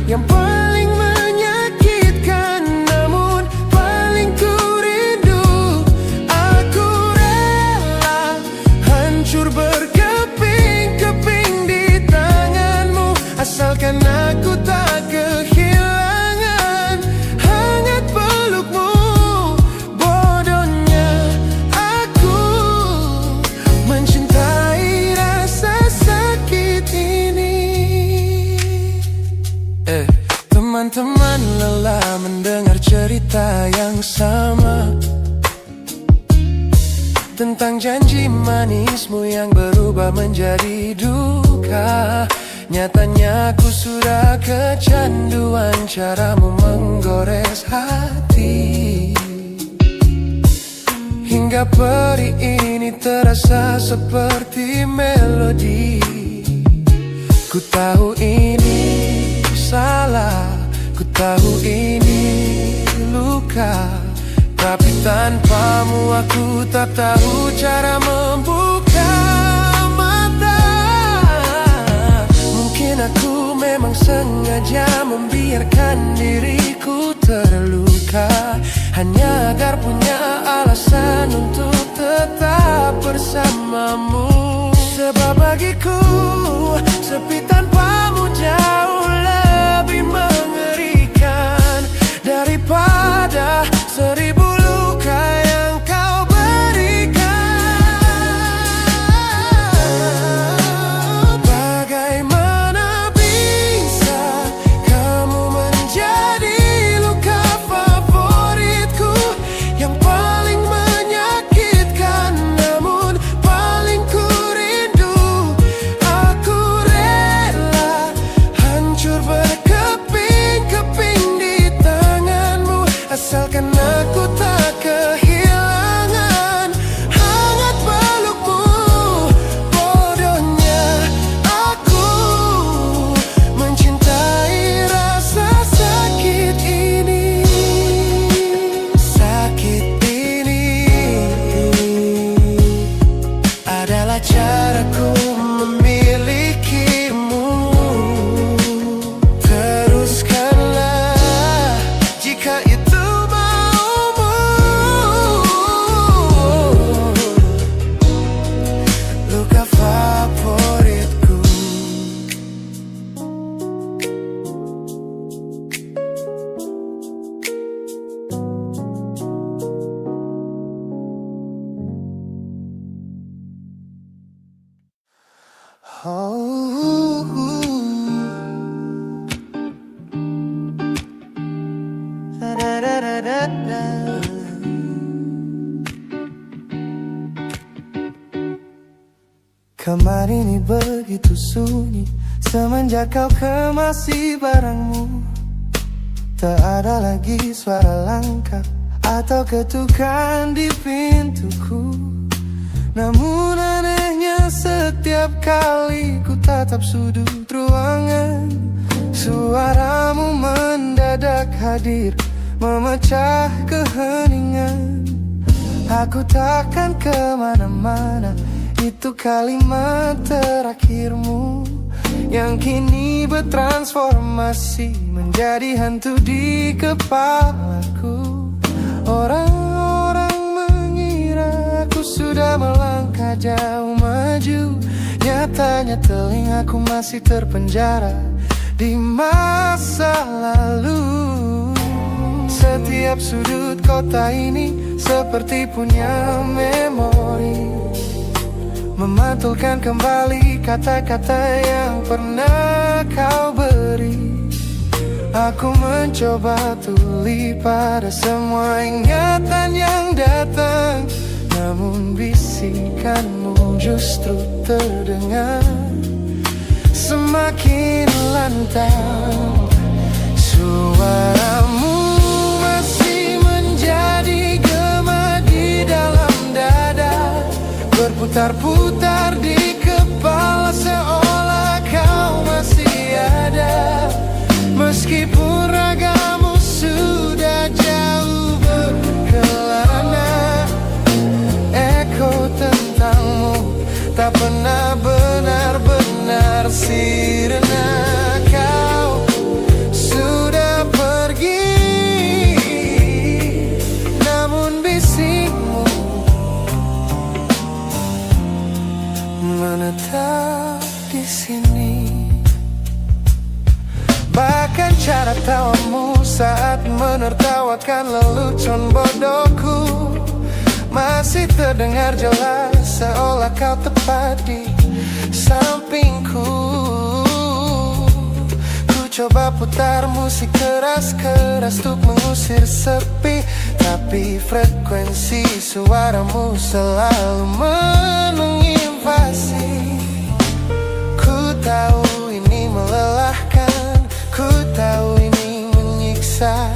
yang paling menyakitkan namun paling ku rindu. Aku rela hancur berkeping-keping di tanganmu, asalkan aku tak kehilangan hangat pelukmu. Bodohnya aku mencintai rasa sakit ini. Teman-teman lelah mendengar cerita yang sama tentang janji manismu yang berubah menjadi duka. Nyatanya aku sudah kecanduan caramu menggores hati, hingga perih ini terasa seperti melodi. Ku tahu ini salah, ku tahu ini luka, tapi tanpamu aku tak tahu cara membuka mata. Mungkin aku memang sengaja membiarkan diriku terluka, hanya agar punya alasan untuk tetap bersamamu. Sebab bagiku sepi tanpamu jauh lebih mengerikan daripada 1000 luka yang kau berikan. Bagaimana bisa kamu menjadi luka favoritku, yang paling menyakitkan namun paling ku rindu. Aku rela hancur berkeping-keping di tanganmu, asalkan aku tak kehilangan hangat pelukmu. Bodohnya aku mencintai rasa sakit ini. Sakit ini adalah caraku memilikimu. Teruskanlah jika itu maumu. Luka favoritku. Kamar ini begitu sunyi semenjak kau kemasi barangmu. Tak ada lagi suara langkah atau ketukan di pintuku. Namun anehnya setiap kali ku tatap sudut ruangan, suaramu mendadak hadir, memecah keheningan. Aku takkan kemana-mana, itu kalimat terakhirmu yang kini bertransformasi menjadi hantu di kepalaku. Orang-orang mengira aku sudah melangkah jauh maju, nyatanya telingaku masih terpenjara di masa lalu. Setiap sudut kota ini seperti punya memori, memantulkan kembali kata-kata yang pernah kau beri. Aku mencoba tuli pada semua ingatan yang datang, namun bisikanmu justru terdengar semakin lantang. Suaramu masih menjadi gema di dalam dada, berputar-putar di kepala seolah kau masih ada. Meskipun ragamu sudah jauh berkelana, eko tentangmu tak pernah benar-benar sirna. Kau sudah pergi, namun bisikmu menetap di sini. Bahkan cara tawamu saat menertawakan lelucon bodohku masih terdengar jelas, seolah kau tepat di sampingku. Ku coba putar musik keras-keras untuk mengusir sepi, tapi frekuensi suaramu selalu menginvasi. Ku tahu ini melelahkan, ku tahu ini menyiksa,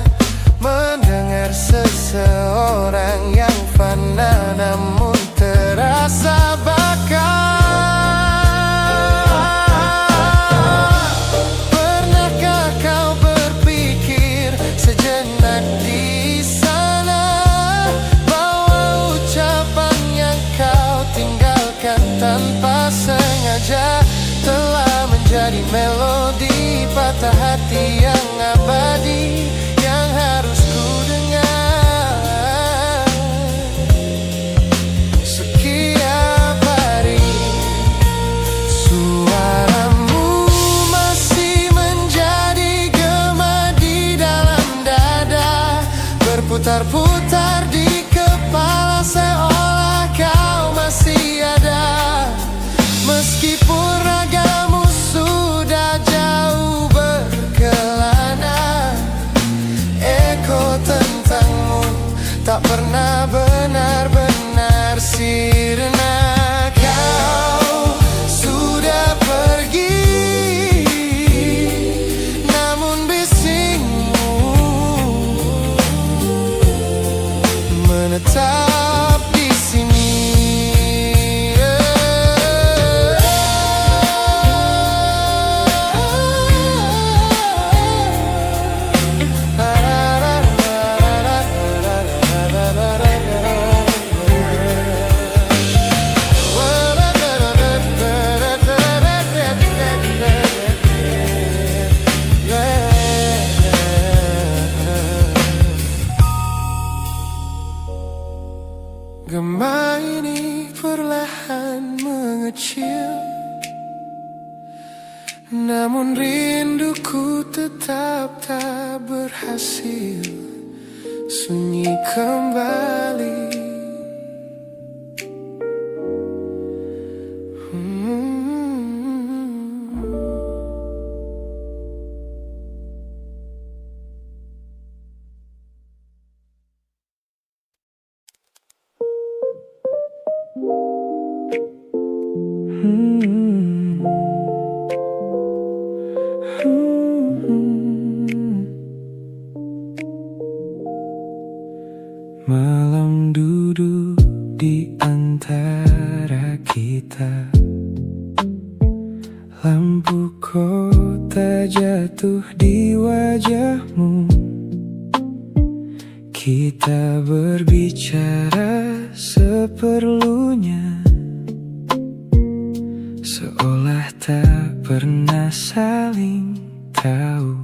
mendengar seseorang yang fana namun terasa bakal. Pernahkah kau berpikir sejenak di sana bahwa ucapan yang kau tinggalkan tanpa sengaja telah menjadi melodi patah hati yang abadi, yang harus ku dengar setiap hari. Suaramu masih menjadi gema di dalam dada, berputar-putar di kepala seolah kau masih ada. Meskipun ragamu sudah jauh berkelana, eko tentangmu tak pernah benar-benar sirna. Kau sudah pergi, namun bisikmu menetap di sini. Gema ini perlahan mengecil, namun rinduku tetap tak berhasil sunyi kembali. Lampu kota jatuh di wajahmu. Kita berbicara seperlunya, seolah tak pernah saling tahu.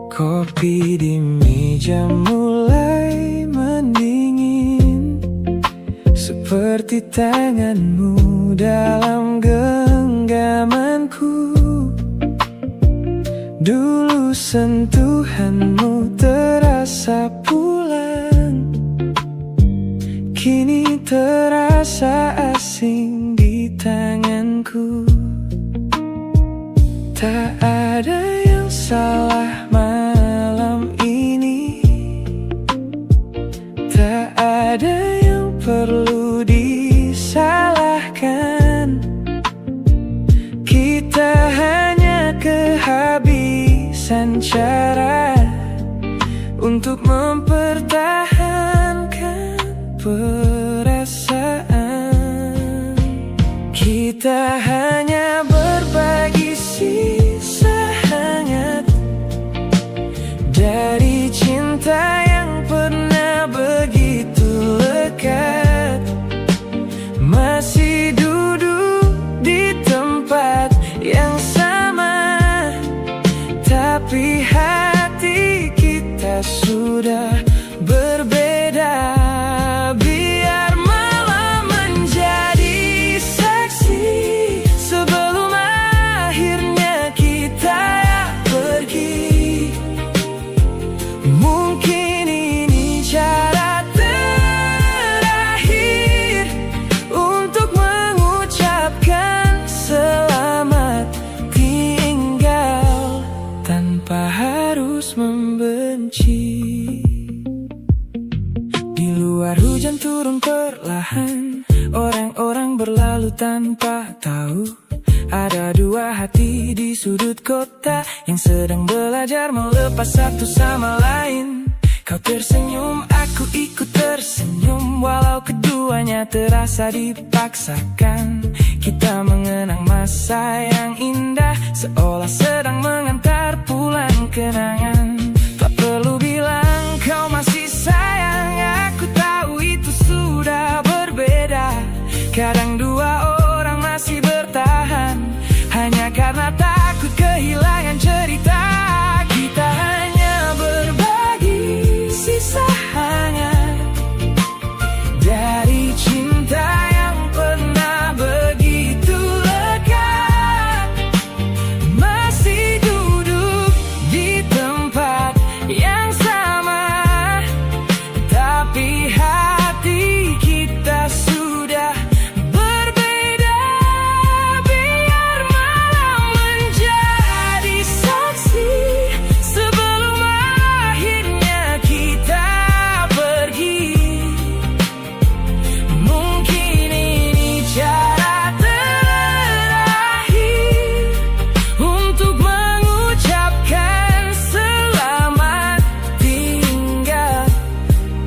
Kopi di meja mulai mendingin, seperti tanganmu dalam genggamanku. Dulu sentuhanmu terasa pulang, kini terasa asing di tanganku. Tak ada yang salah malam ini, tak ada yang perlu disalahkan. Kita hanya kehabisan cara untuk mempertahankan perasaan. Kita hanya berbagi sisa hangat dari cinta yang pernah begitu lekat. Masih duduk di tempat yang sama, tapi hati kita sudah berbeda. Biar malam menjadi saksi sebelum akhirnya kita pergi. Mungkin ini cara terakhir untuk mengucapkan selamat tinggal tanpa harus membenci. Di luar hujan turun perlahan, orang-orang berlalu tanpa tahu. Ada dua hati di sudut kota yang sedang belajar melepas satu sama lain. Kau tersenyum, aku ikut tersenyum, walau keduanya terasa dipaksakan. Kita mengenang masa yang indah, seolah sedang mengantar pulang kenangan. Tak perlu bilang kau masih sayang, aku tahu itu sudah berbeda. Kadang dua orang masih bertahan hanya karena takut kehilangan cerita. Kita hanya berbagi sisa hangat dari cinta yang pernah begitu lekat. Masih duduk di tempat yang sama, tapi hati kita sudah berbeda. Biar malam menjadi saksi sebelum akhirnya kita pergi. Mungkin ini cara terakhir untuk mengucapkan selamat tinggal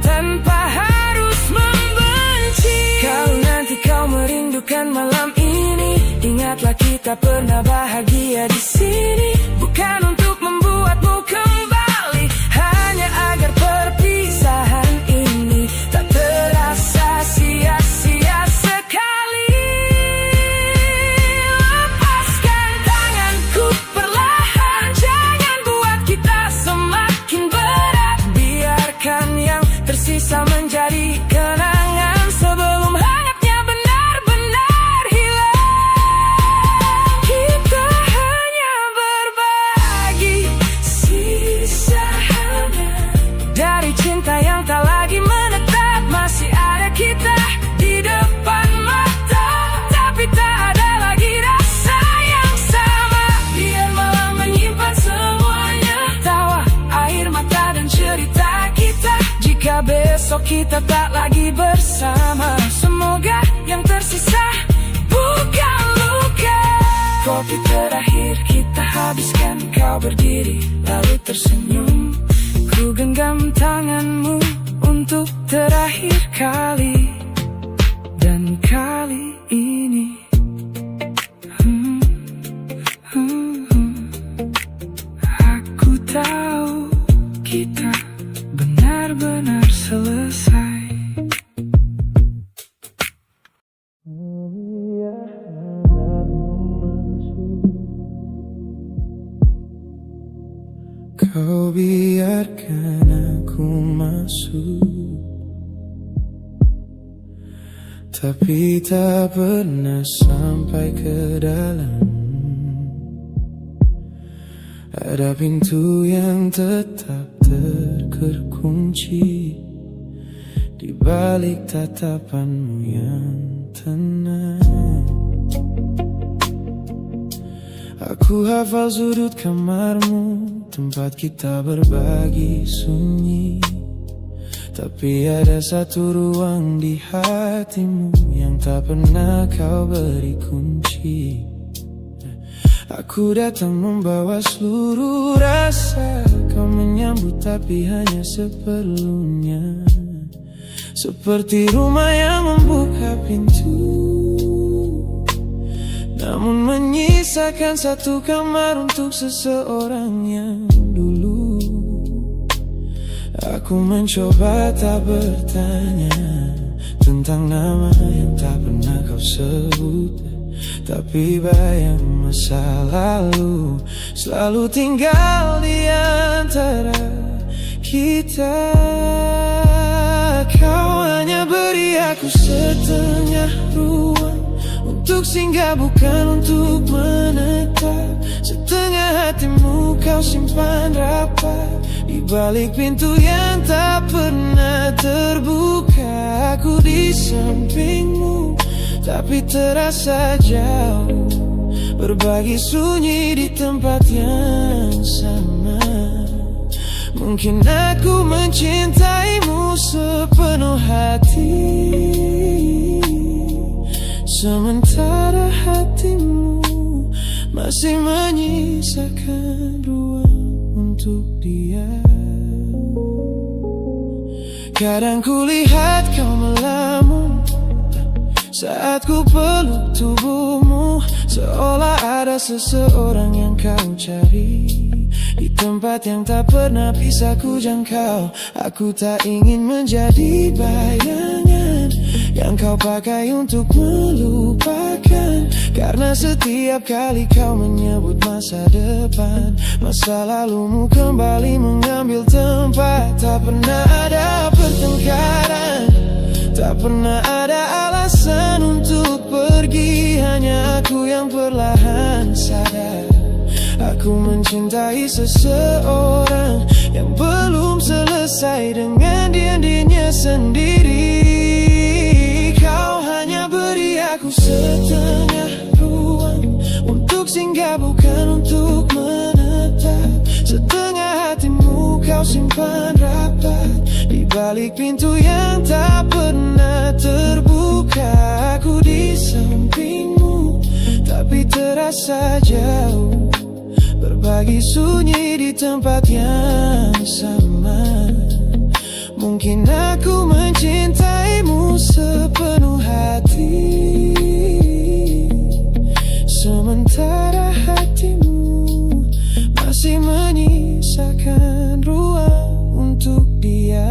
tanpa harus membenci. Kalau nanti kau merindukan malam ini, ingatlah kita pernah bahagia di sini. Bukan untuk membuatmu kembali, hanya agar perpisahan ini tak terasa sia-sia sekali. Lepaskan tanganku perlahan, jangan buat kita semakin berat. Biarkan yang tersisa menjadi kenangan sebelum hangatnya benar-benar hilang. Kita hanya berbagi sisa hangat dari cinta yang tak lagi menetap. Masih ada kita di depan mata, tapi tak ada lagi rasa yang sama. Biar malam menyimpan semuanya, tawa, air mata dan cerita kita. Jika besok kita tak lagi bersama, semoga yang tersisa bukan luka. Kopi terakhir kita habiskan, kau berdiri lalu tersenyum. Ku genggam tanganmu untuk terakhir kali, dan kali ini masuk, tapi tak pernah sampai ke dalam. Ada pintu yang tetap terkunci di balik tatapanmu yang tenang. Aku hafal sudut kamarmu, tempat kita berbagi sunyi. Tapi ada satu ruang di hatimu yang tak pernah kau beri kunci. Aku datang membawa seluruh rasa, kau menyambut tapi hanya seperlunya. Seperti rumah yang membuka pintu, namun menyisakan satu kamar untuk seseorang yang dulu. Aku mencoba tak bertanya tentang nama yang tak pernah kau sebut, tapi bayang masa lalu selalu tinggal di antara kita. Kau hanya beri aku setengah ruang untuk singgah, bukan untuk menetap. Setengah hatimu kau simpan rapat di balik pintu yang tak pernah terbuka. Aku di sampingmu tapi terasa jauh, berbagi sunyi di tempat yang sama. Mungkin aku mencintaimu sepenuh hati, sementara hatimu masih menyisakan ruang untuk dia. Kadang kulihat kau melamun saat ku peluk tubuhmu, seolah ada seseorang yang kau cari di tempat yang tak pernah bisa ku jangkau. Aku tak ingin menjadi bayangan yang kau pakai untuk melupakan, karena setiap kali kau menyebut masa depan, masa lalumu kembali mengambil tempat. Tak pernah ada pertengkaran, tak pernah ada alasan untuk pergi. Hanya aku yang perlahan sadar, aku mencintai seseorang yang belum selesai dengan dirinya sendiri. Kau hanya beri aku setengah ruang untuk singgah, bukan untuk menetap. Setengah hatimu kau simpan rapat di balik pintu yang tak pernah terbuka. Aku di sampingmu tapi terasa jauh, berbagi sunyi di tempat yang sama. Mungkin aku mencintaimu sepenuh hati, sementara hatimu masih menyisakan ruang untuk dia.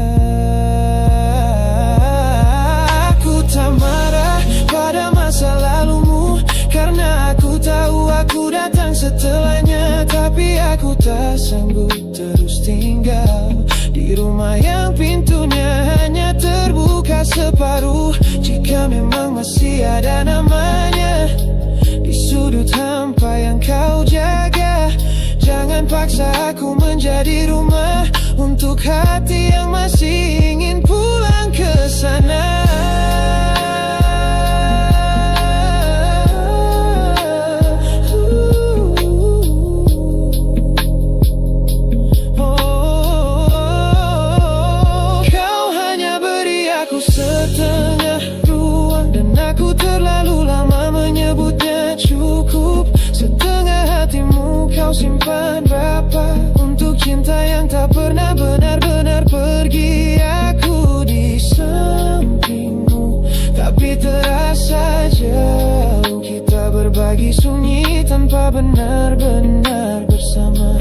Aku tak marah pada masa lalumu, karena aku tahu aku datang setelahnya. Tapi aku tak sanggup terus tinggal di rumah yang pintunya hanya terbuka separuh. Jika memang masih ada namanya di sudut hampa yang kau jaga, jangan paksa aku menjadi rumah untuk hati yang masih ingin pulang ke sana. Setengah ruang dan aku terlalu lama menyebutnya cukup. Setengah hatimu kau simpan rapat untuk cinta yang tak pernah benar-benar pergi. Aku di sampingmu tapi terasa jauh, kita berbagi sunyi tanpa benar-benar bersama.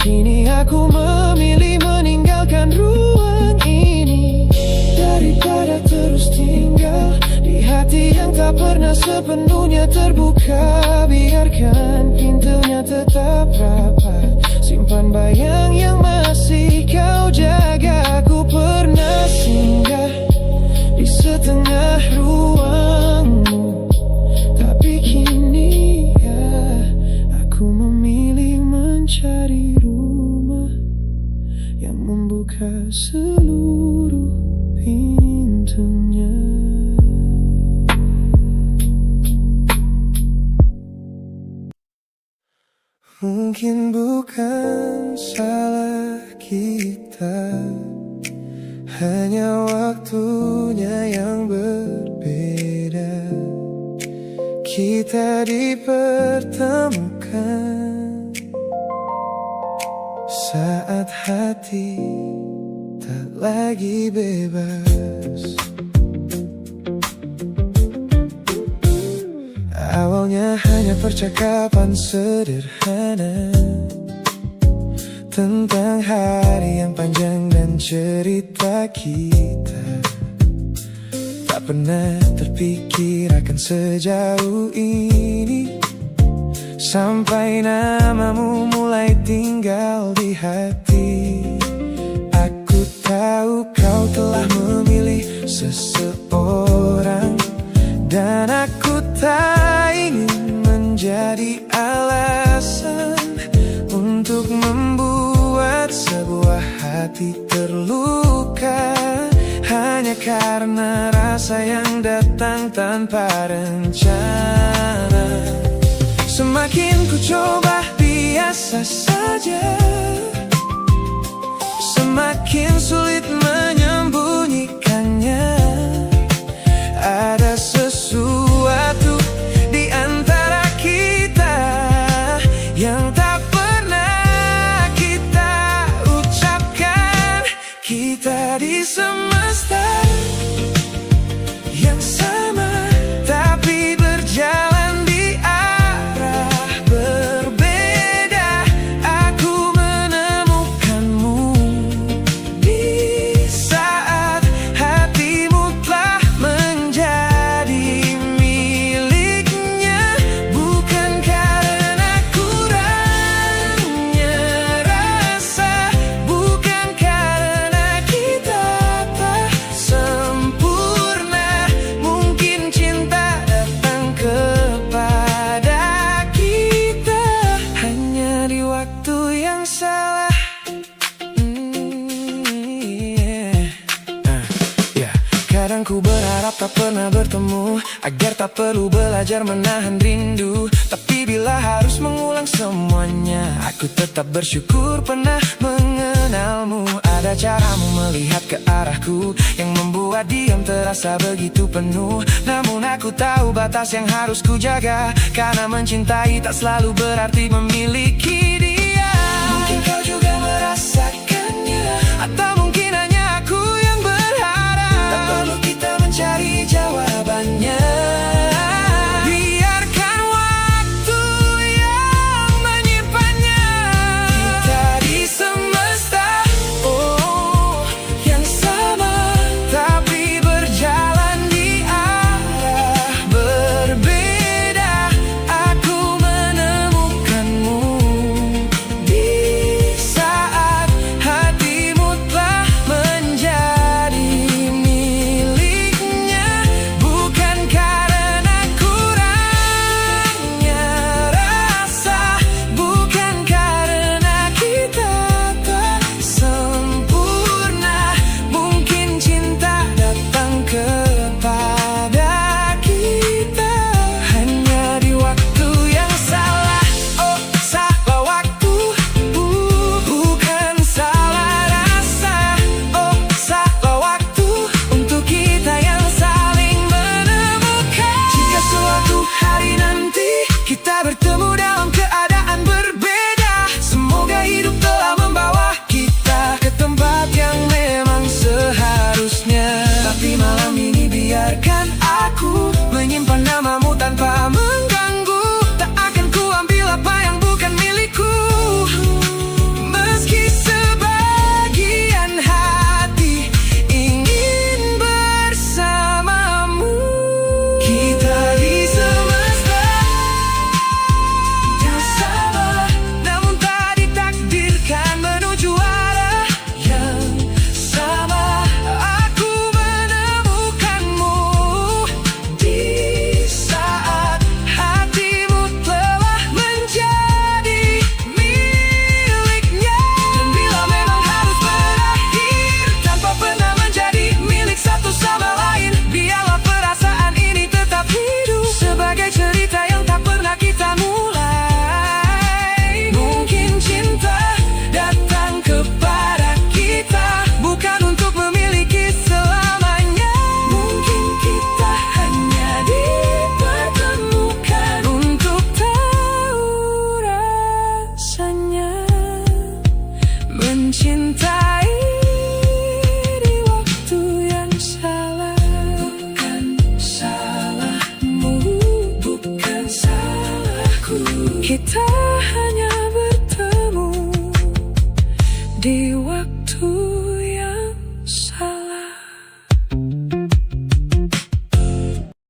Kini aku memilih meninggalkan ruang ini daripada terus tinggal di hati yang tak pernah sepenuhnya terbuka. Biarkan pintunya tetap rapat, simpan bayang yang masih kau jaga. Aku pernah tengah ruangmu. Tapi kini ya, aku memilih mencari rumah yang membuka seluruh pintunya. Mungkin bukan salah kita, hanya waktunya yang berbeda. Kita dipertemukan saat hati tak lagi bebas. Awalnya hanya percakapan sederhana tentang hari yang panjang dan cerita kita. Tak pernah terpikir akan sejauh ini, sampai namamu mulai tinggal di hati. Aku tahu kau telah memilih seseorang, dan aku tak ingin menjadi alasan untuk membuat sebuah hati terluka, hanya karena rasa yang datang tanpa rencana. Semakin ku coba biasa saja, semakin sulit menyembunyikannya. Ada sesuatu di antara kita yang tak pernah kita ucapkan. Kita di semesta yang sama, tapi berjalan di arah berbeda. Aku menemukanmu di saat hatimu telah menjadi miliknya. Bukan karena kurangnya rasa, bukan karena kita tak sempurna. Mungkin cinta datang kepada kita hanya di waktu yang salah. Kadang ku berharap tak pernah bertemu, agar tak perlu belajar menahan rindu. Tapi bila harus mengulang semuanya, aku tetap bersyukur pernah mengenalmu. Ada caramu melihat ke arahku yang membuat diam terasa begitu penuh. Namun aku tahu batas yang harus ku jaga, karena mencintai tak selalu berarti memiliki dia. Mungkin kau juga merasakannya, atau mungkin hanya aku yang berharap. Tak perlu kita mencari jawabannya, biarkan waktu yang menyimpannya. Kita di semesta yang sama, tapi berjalan di arah berbeda. Aku menemukanmu di saat hatimu telah mencintai di waktu yang salah. Bukan salahmu, bukan salahku. Kita hanya bertemu di waktu